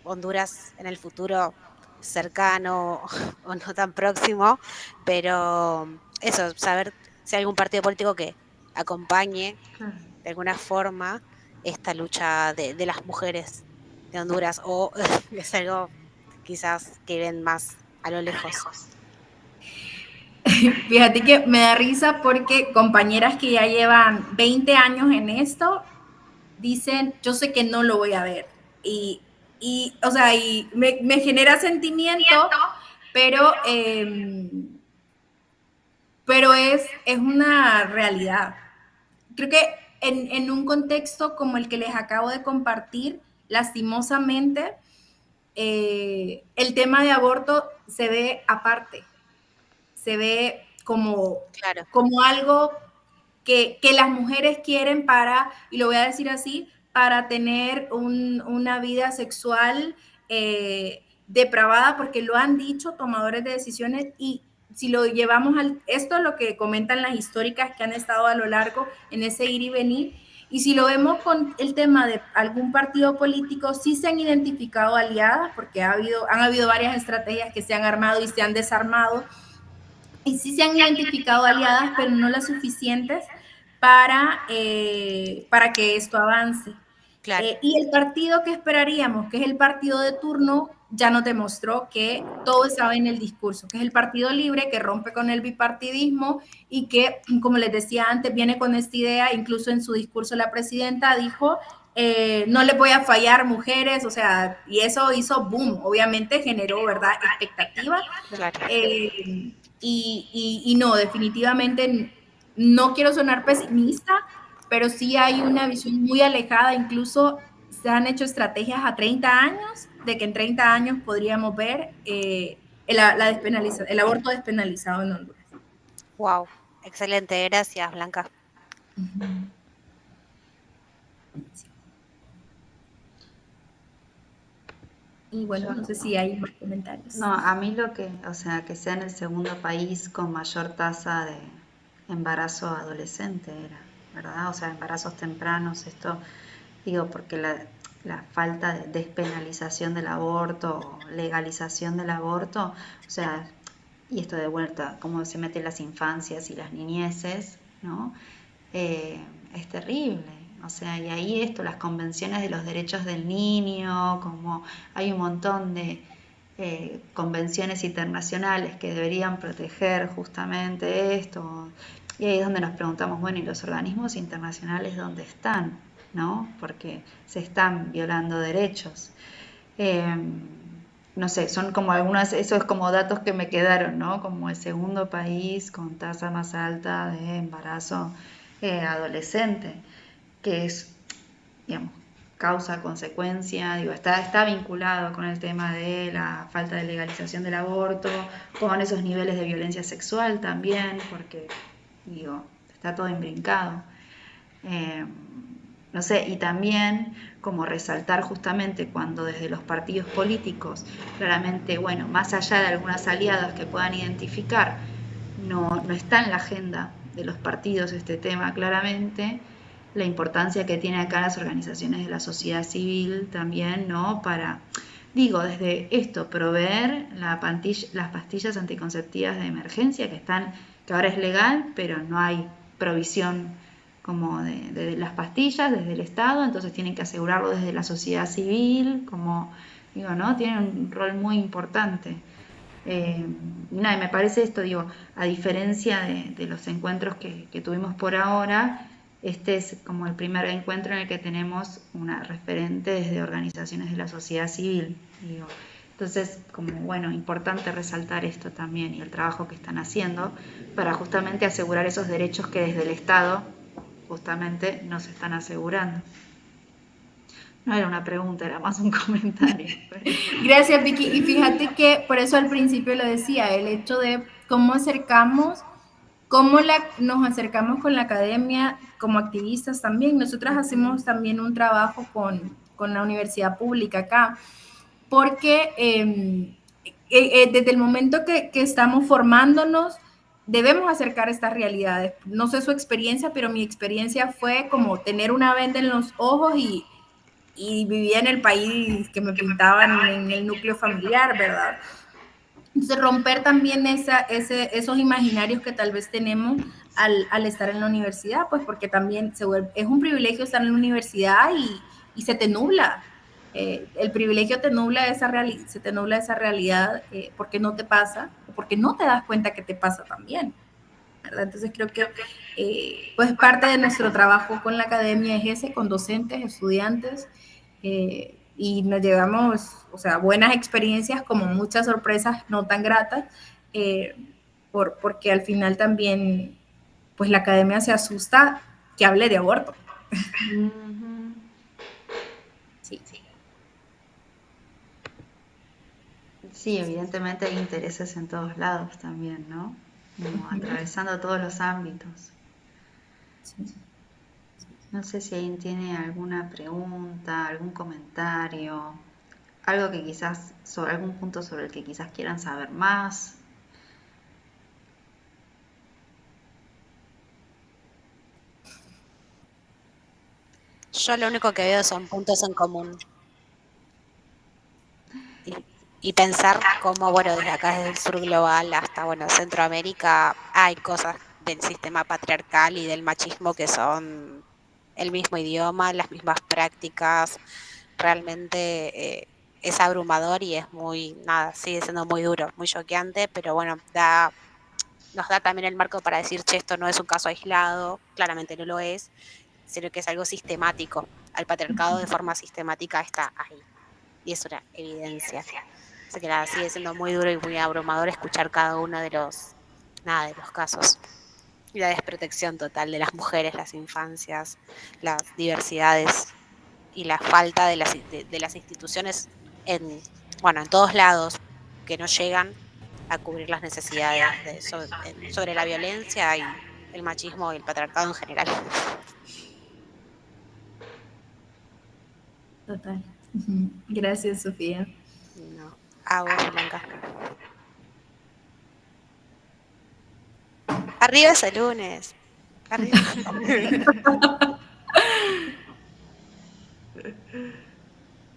Honduras en el futuro cercano o no tan próximo, pero eso, saber si hay algún partido político que acompañe de alguna forma esta lucha de las mujeres de Honduras o es algo quizás que ven más a lo lejos. Fíjate que me da risa porque compañeras que ya llevan 20 años en esto dicen, yo sé que no lo voy a ver. Y o sea, y me genera sentimiento, pero es una realidad. Creo que en un contexto como el que les acabo de compartir, lastimosamente, el tema de aborto se ve aparte, se ve como, claro, como algo que las mujeres quieren para, y lo voy a decir así, para tener una vida sexual depravada, porque lo han dicho tomadores de decisiones, y si lo llevamos esto es lo que comentan las históricas que han estado a lo largo en ese ir y venir, y si lo vemos con el tema de algún partido político, sí se han identificado aliadas, porque han habido varias estrategias que se han armado y se han desarmado, y sí se han identificado aliadas, pero no las suficientes para que esto avance. claro. Y el partido que esperaríamos, que es el partido de turno, ya nos demostró que todo estaba en el discurso, que es el Partido Libre, que rompe con el bipartidismo y que, como les decía antes, viene con esta idea, incluso en su discurso la presidenta dijo, no le voy a fallar mujeres, o sea, y eso hizo boom, obviamente generó, ¿verdad?, expectativa. Claro. Y no, definitivamente no quiero sonar pesimista, pero sí hay una visión muy alejada, incluso se han hecho estrategias a 30 años, de que en 30 años podríamos ver el aborto despenalizado en Honduras. Wow, excelente, gracias Blanca. Uh-huh. Y bueno, no sé si hay más comentarios. No, a mí o sea, que sea en el segundo país con mayor tasa de embarazo adolescente era, ¿verdad? O sea, embarazos tempranos, esto, digo, porque la falta de despenalización del aborto o legalización del aborto, o sea, y esto de vuelta, cómo se meten las infancias y las niñeces, ¿no? Es terrible. O sea, y ahí las convenciones de los derechos del niño, como hay un montón de convenciones internacionales que deberían proteger justamente esto. Y ahí es donde nos preguntamos, bueno, ¿y los organismos internacionales dónde están? ¿No? Porque se están violando derechos. no sé, son como algunas, esos como datos que me quedaron, ¿no? Como el segundo país con tasa más alta de embarazo adolescente, que es, digamos, causa, consecuencia, digo, está vinculado con el tema de la falta de legalización del aborto, con esos niveles de violencia sexual también, porque, digo, está todo imbrincado. No sé, y también como resaltar justamente cuando desde los partidos políticos, claramente, bueno, más allá de algunas aliadas que puedan identificar, no está en la agenda de los partidos este tema claramente, la importancia que tiene acá las organizaciones de la sociedad civil también, ¿no? Para, digo, desde esto, proveer las pastillas anticonceptivas de emergencia que ahora es legal, pero no hay provisión como de las pastillas desde el Estado, entonces tienen que asegurarlo desde la sociedad civil, como digo, ¿no? Tienen un rol muy importante. Nada, me parece esto, digo, a diferencia de los encuentros que tuvimos por ahora, este es como el primer encuentro en el que tenemos una referente desde organizaciones de la sociedad civil, digo. Entonces, como bueno, importante resaltar esto también y el trabajo que están haciendo para justamente asegurar esos derechos que desde el Estado justamente nos están asegurando. No era una pregunta, era más un comentario. Gracias, Vicky. Y fíjate que por eso al principio lo decía, el hecho de cómo nos acercamos con la academia como activistas también. Nosotras hacemos también un trabajo con la universidad pública acá, porque desde el momento que estamos formándonos, debemos acercar estas realidades. No sé su experiencia, pero mi experiencia fue como tener una venda en los ojos y vivía en el país que me pintaban en el núcleo familiar, ¿verdad? Entonces, romper también esos imaginarios que tal vez tenemos al estar en la universidad, pues porque también es un privilegio estar en la universidad y se te nubla. El privilegio se te nubla esa realidad porque no te pasa, o porque no te das cuenta que te pasa también, ¿verdad? Entonces creo que pues parte de nuestro trabajo con la academia es ese, con docentes, estudiantes, y nos llevamos, o sea, buenas experiencias como muchas sorpresas no tan gratas, porque al final también, pues la academia se asusta que hable de aborto. Sí. Sí, evidentemente hay intereses en todos lados también, ¿no? Como atravesando todos los ámbitos. Sí. No sé si alguien tiene alguna pregunta, algún comentario, algo que quizás, sobre algún punto sobre el que quizás quieran saber más. Yo lo único que veo son puntos en común. Y pensar cómo, bueno, desde acá, desde el sur global hasta, bueno, Centroamérica, hay cosas del sistema patriarcal y del machismo que son el mismo idioma, las mismas prácticas. Realmente es abrumador y es sigue siendo muy duro, muy choqueante, pero bueno, nos da también el marco para decir, che, esto no es un caso aislado, claramente no lo es, sino que es algo sistemático. El patriarcado de forma sistemática está ahí. Y es una evidencia. Así que nada, sigue siendo muy duro y muy abrumador escuchar cada uno de los casos. Y la desprotección total de las mujeres, las infancias, las diversidades y la falta de las instituciones en todos lados que no llegan a cubrir las necesidades sobre la violencia y el machismo y el patriarcado en general. Total. Gracias, Sofía. No, a vos, Blanca. Arriba ese lunes. Arriba.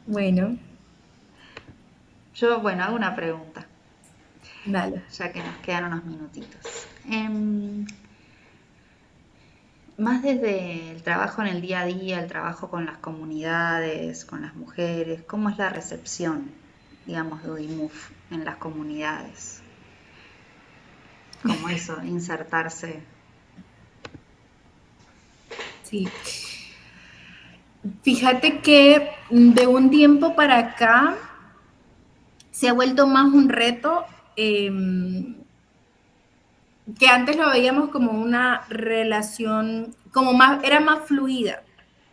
Bueno. Yo, hago una pregunta. Dale. Ya que nos quedan unos minutitos. Más desde el trabajo en el día a día, el trabajo con las comunidades, con las mujeres, ¿cómo es la recepción, digamos, de UDIMUF en las comunidades? ¿Cómo eso, insertarse? Sí. Fíjate que de un tiempo para acá se ha vuelto más un reto que antes lo veíamos como una relación, era más fluida,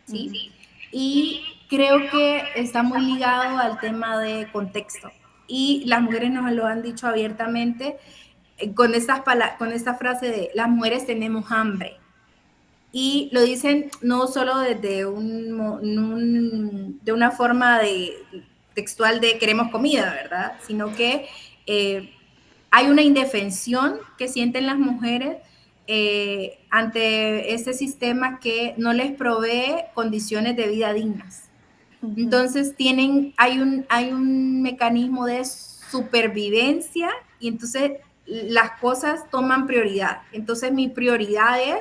¿sí? Y creo que está muy ligado al tema de contexto. Y las mujeres nos lo han dicho abiertamente con esta frase de las mujeres tenemos hambre. Y lo dicen no solo desde de una forma textual de queremos comida, ¿verdad? Sino que hay una indefensión que sienten las mujeres ante este sistema que no les provee condiciones de vida dignas. Entonces hay un mecanismo de supervivencia y entonces las cosas toman prioridad. Entonces mi prioridad es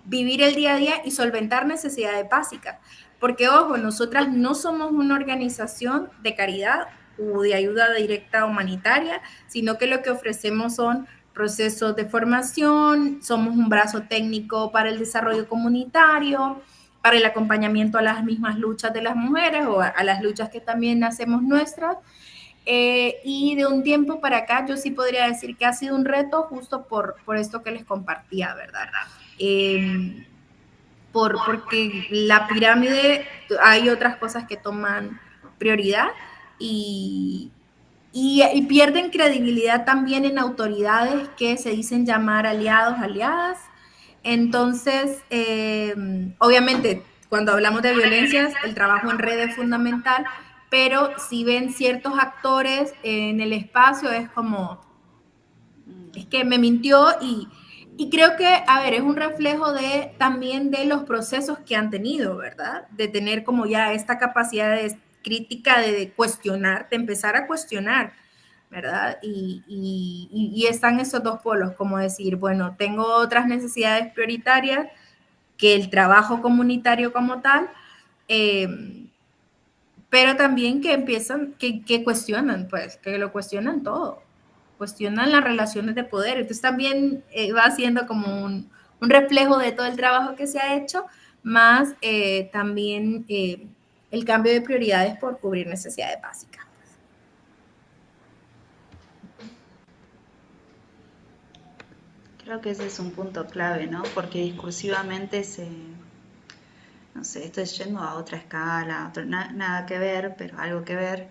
vivir el día a día y solventar necesidades básicas. Porque, ojo, nosotras no somos una organización de caridad o de ayuda directa humanitaria, sino que lo que ofrecemos son procesos de formación, somos un brazo técnico para el desarrollo comunitario, para el acompañamiento a las mismas luchas de las mujeres o a las luchas que también hacemos nuestras. Y de un tiempo para acá yo sí podría decir que ha sido un reto justo por esto que les compartía, ¿verdad? Porque la pirámide, hay otras cosas que toman prioridad y pierden credibilidad también en autoridades que se dicen llamar aliados, aliadas. Entonces, obviamente, cuando hablamos de violencias, el trabajo en red es fundamental, pero si ven ciertos actores en el espacio, es como, es que me mintió y creo que, a ver, es un reflejo también de los procesos que han tenido, ¿verdad? De tener como ya esta capacidad crítica de cuestionar, de empezar a cuestionar, ¿verdad? Y están esos dos polos, como decir, bueno, tengo otras necesidades prioritarias que el trabajo comunitario como tal, pero también que empiezan, que cuestionan, pues, que lo cuestionan todo, cuestionan las relaciones de poder. Entonces también va siendo como un reflejo de todo el trabajo que se ha hecho, más también el cambio de prioridades por cubrir necesidades básicas. Creo que ese es un punto clave, ¿no? Porque discursivamente no sé, estoy yendo a otra escala, nada que ver, pero algo que ver.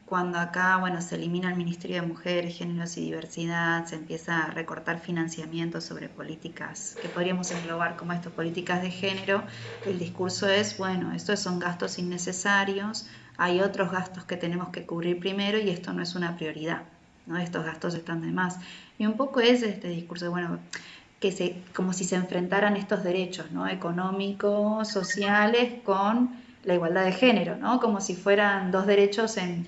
Cuando acá, bueno, se elimina el Ministerio de Mujeres, Géneros y Diversidad, se empieza a recortar financiamiento sobre políticas que podríamos englobar como estas políticas de género, el discurso es, bueno, estos son gastos innecesarios, hay otros gastos que tenemos que cubrir primero y esto no es una prioridad, ¿no? Estos gastos están de más. Y un poco es este discurso, bueno, como si se enfrentaran estos derechos, ¿no? Económicos, sociales, con la igualdad de género, ¿no? Como si fueran dos derechos en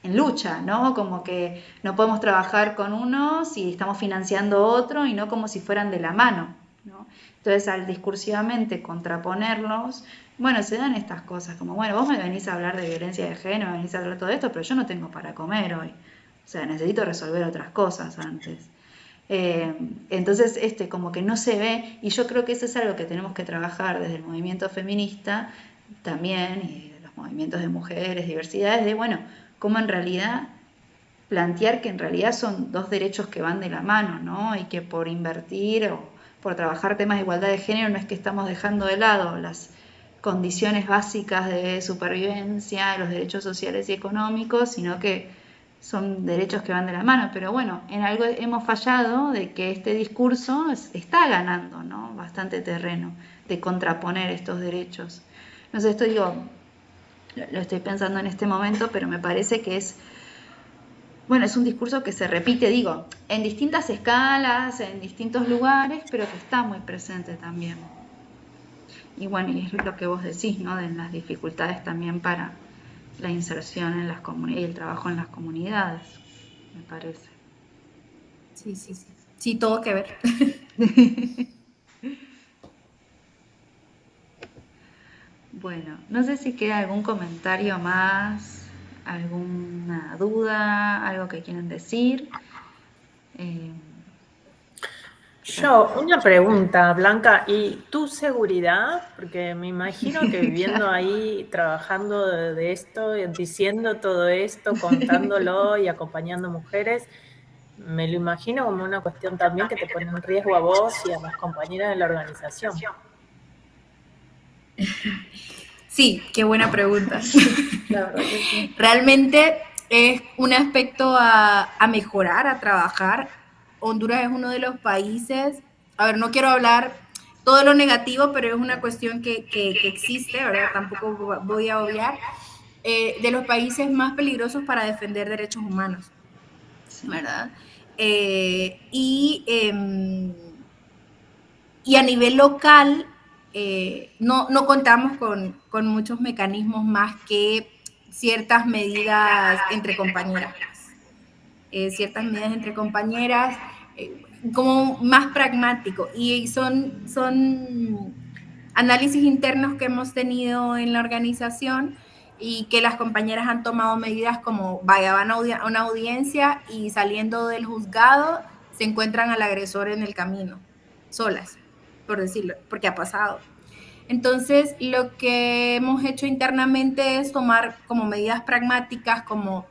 lucha, ¿no? Como que no podemos trabajar con uno si estamos financiando otro y no como si fueran de la mano, ¿no? Entonces, al discursivamente contraponerlos, bueno, se dan estas cosas, como, bueno, vos me venís a hablar de violencia de género, me venís a hablar de todo esto, pero yo no tengo para comer hoy. O sea, necesito resolver otras cosas antes. Entonces, como que no se ve, y yo creo que eso es algo que tenemos que trabajar desde el movimiento feminista también, y de los movimientos de mujeres, diversidades, de, bueno, cómo en realidad plantear que en realidad son dos derechos que van de la mano, ¿no? Y que por invertir o por trabajar temas de igualdad de género no es que estamos dejando de lado las condiciones básicas de supervivencia, los derechos sociales y económicos, sino que son derechos que van de la mano. Pero bueno, en algo hemos fallado de que este discurso está ganando, ¿no? Bastante terreno de contraponer estos derechos. No sé, esto digo, lo estoy pensando en este momento, pero me parece que es un discurso que se repite, digo, en distintas escalas, en distintos lugares, pero que está muy presente también. Y bueno, y es lo que vos decís, ¿no? De las dificultades también para la inserción en las comunidades y el trabajo en las comunidades, me parece. Sí. Sí, todo que ver. Bueno, no sé si queda algún comentario más, alguna duda, algo que quieran decir. Yo, una pregunta, Blanca, ¿y tu seguridad? Porque me imagino que viviendo ahí, trabajando de esto, diciendo todo esto, contándolo y acompañando mujeres, me lo imagino como una cuestión también que te pone en riesgo a vos y a las compañeras de la organización. Sí, qué buena pregunta. La verdad que sí. Realmente es un aspecto a mejorar, a trabajar. Honduras es uno de los países, a ver, no quiero hablar todo lo negativo, pero es una cuestión que existe, ¿verdad? Tampoco voy a obviar, de los países más peligrosos para defender derechos humanos, ¿verdad? Y a nivel local, no contamos con muchos mecanismos más que ciertas medidas entre compañeras. Ciertas medidas entre compañeras, como más pragmático. Y son análisis internos que hemos tenido en la organización y que las compañeras han tomado medidas como, vaya, van a una audiencia y saliendo del juzgado se encuentran al agresor en el camino, solas, por decirlo, porque ha pasado. Entonces, lo que hemos hecho internamente es tomar como medidas pragmáticas, como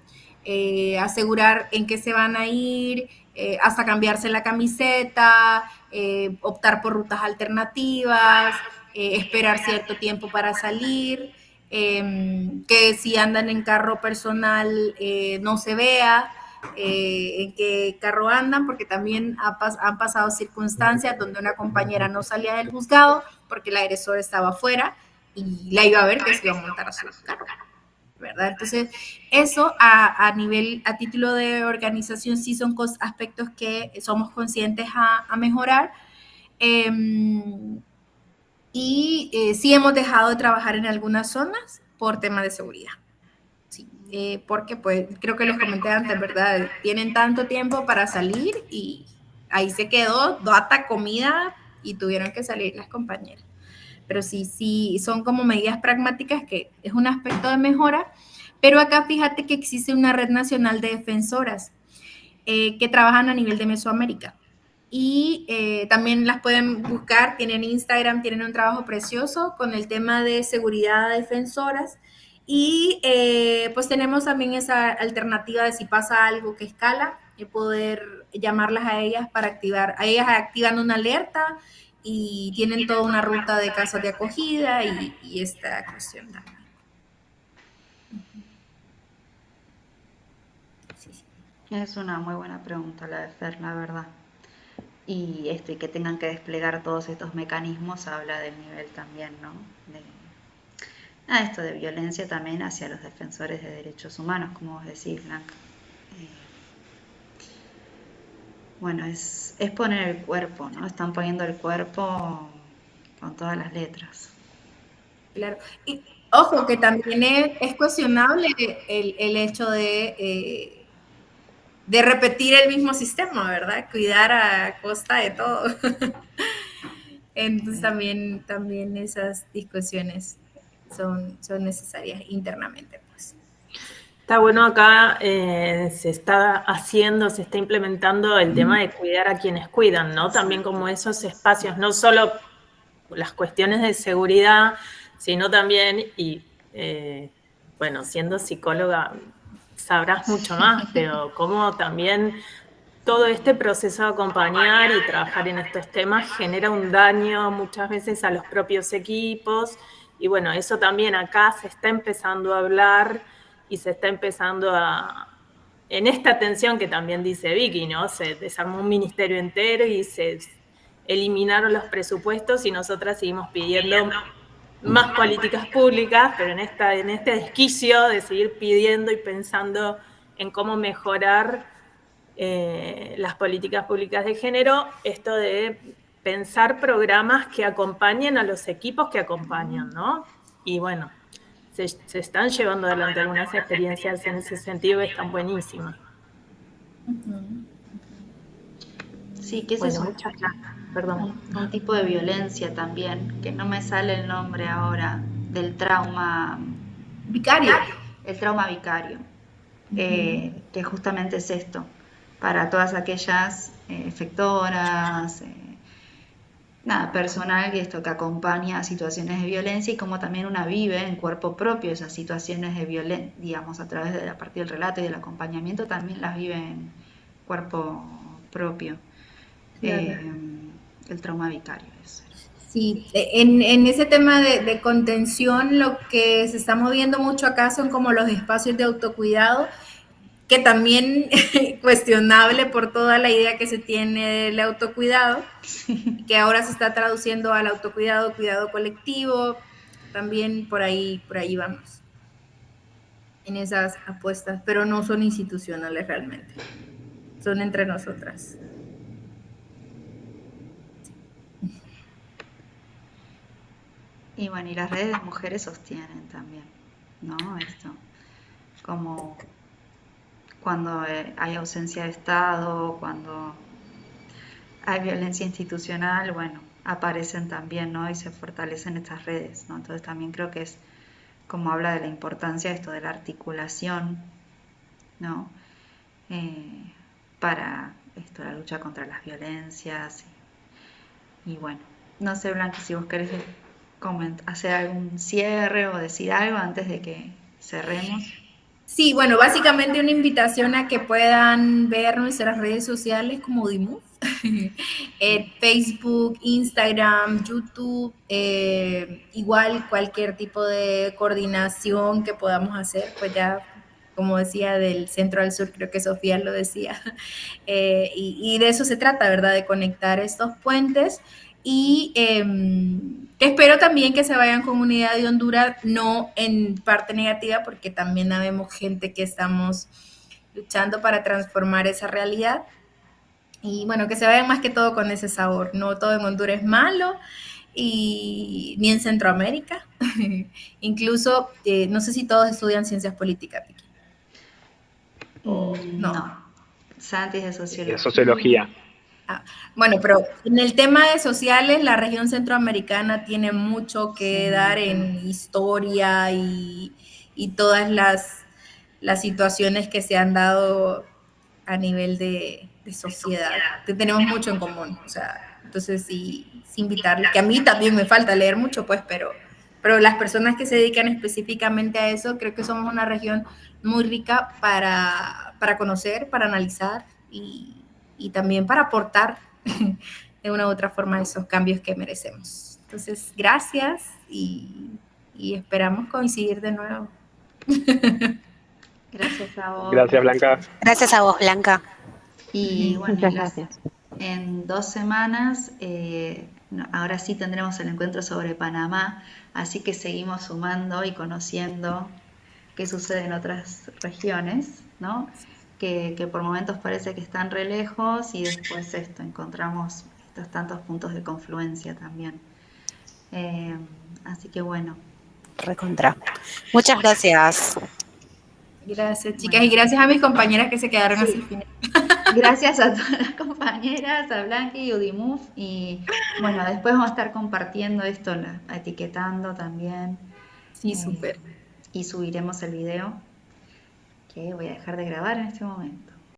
asegurar en qué se van a ir, hasta cambiarse la camiseta, optar por rutas alternativas, esperar cierto tiempo para salir, que si andan en carro personal no se vea en qué carro andan, porque también han pasado circunstancias donde una compañera no salía del juzgado porque el agresor estaba afuera y la iba a ver que se iba a montar a su carro, ¿verdad? Entonces, eso a título de organización sí son aspectos que somos conscientes a mejorar. Sí hemos dejado de trabajar en algunas zonas por temas de seguridad. Sí, porque pues creo que les comenté antes, ¿verdad? Tienen tanto tiempo para salir y ahí se quedó, data comida y tuvieron que salir las compañeras. Pero sí, son como medidas pragmáticas que es un aspecto de mejora. Pero acá fíjate que existe una red nacional de defensoras que trabajan a nivel de Mesoamérica. Y también las pueden buscar, tienen Instagram, tienen un trabajo precioso con el tema de seguridad de defensoras. Y pues tenemos también esa alternativa de si pasa algo que escala, de poder llamarlas a ellas para activar, a ellas activan una alerta y tienen toda una ruta de casas de acogida y esta cuestión también. Sí. Es una muy buena pregunta la de Fer, la verdad. Y que tengan que desplegar todos estos mecanismos habla del nivel también, ¿no? Esto de violencia también hacia los defensores de derechos humanos, como vos decís, Blanca. Bueno, es poner el cuerpo, ¿no? Están poniendo el cuerpo con todas las letras. Claro. Y ojo, que también es cuestionable el hecho de repetir el mismo sistema, ¿verdad? Cuidar a costa de todo. Entonces también esas discusiones son necesarias internamente, pues. Está bueno acá, se está implementando el tema de cuidar a quienes cuidan, ¿no? También como esos espacios, no solo las cuestiones de seguridad, sino también, y bueno, siendo psicóloga sabrás mucho más, pero cómo también todo este proceso de acompañar y trabajar en estos temas genera un daño muchas veces a los propios equipos. Y bueno, eso también acá se está empezando a hablar y se está empezando en esta atención que también dice Vicky, ¿no? Se desarmó un ministerio entero y se eliminaron los presupuestos y nosotras seguimos pidiendo más políticas públicas, pero en este desquicio de seguir pidiendo y pensando en cómo mejorar las políticas públicas de género, esto de pensar programas que acompañen a los equipos que acompañan, ¿no? Y bueno, se están llevando adelante algunas experiencias en ese sentido que están buenísimas. Sí, que ese es un tipo de violencia también, que no me sale el nombre ahora, del trauma vicario. El trauma vicario, que justamente es esto, para todas aquellas efectoras, nada, personal, que esto que acompaña a situaciones de violencia y cómo también una vive en cuerpo propio esas situaciones de violencia, digamos, a partir del relato y del acompañamiento también las vive en cuerpo propio. El trauma vicario es. Sí, en ese tema de contención, lo que se está moviendo mucho acá son como los espacios de autocuidado, que también cuestionable por toda la idea que se tiene del autocuidado, que ahora se está traduciendo al autocuidado, cuidado colectivo, también por ahí vamos, en esas apuestas, pero no son institucionales realmente, son entre nosotras. Y bueno, y las redes de mujeres sostienen también, ¿no? Esto, como cuando hay ausencia de Estado, cuando hay violencia institucional, bueno, aparecen también, ¿no? Y se fortalecen estas redes, ¿no? Entonces también creo que es como habla de la importancia de esto de la articulación, ¿no? Para esto, la lucha contra las violencias. Y bueno, no sé, Blanca, si vos querés hacer algún cierre o decir algo antes de que cerremos. Sí, bueno, básicamente una invitación a que puedan ver nuestras redes sociales como Udimove, Facebook, Instagram, YouTube, igual cualquier tipo de coordinación que podamos hacer, pues ya, como decía, del centro al sur, creo que Sofía lo decía, y de eso se trata, ¿verdad? De conectar estos puentes. Y espero también que se vayan con Unidad de Honduras, no en parte negativa, porque también vemos gente que estamos luchando para transformar esa realidad. Y bueno, que se vayan más que todo con ese sabor. No todo en Honduras es malo, y ni en Centroamérica. Incluso, no sé si todos estudian ciencias políticas, Vicky. No. Santi es de sociología. Sociología. Bueno, pero en el tema de sociales, la región centroamericana tiene mucho que dar en historia y todas las situaciones que se han dado a nivel de sociedad. Tenemos mucho en común, o sea, entonces sí invitarles, que a mí también me falta leer mucho, pues, pero las personas que se dedican específicamente a eso, creo que somos una región muy rica para conocer, para analizar y también para aportar de una u otra forma esos cambios que merecemos. Entonces, gracias y esperamos coincidir de nuevo. Gracias a vos. Gracias, Blanca. Gracias a vos, Blanca. Y bueno, Muchas gracias. En 2 semanas, ahora sí tendremos el encuentro sobre Panamá, así que seguimos sumando y conociendo qué sucede en otras regiones, ¿no? Que por momentos parece que están re lejos y después encontramos estos tantos puntos de confluencia también. Así que bueno. Recontra. Muchas gracias. Gracias, chicas, y gracias a mis compañeras que se quedaron así final. Gracias a todas las compañeras, a Blanca y Udimove. Y bueno, después vamos a estar compartiendo esto, etiquetando también. Sí, súper. Y subiremos el video, que voy a dejar de grabar en este momento.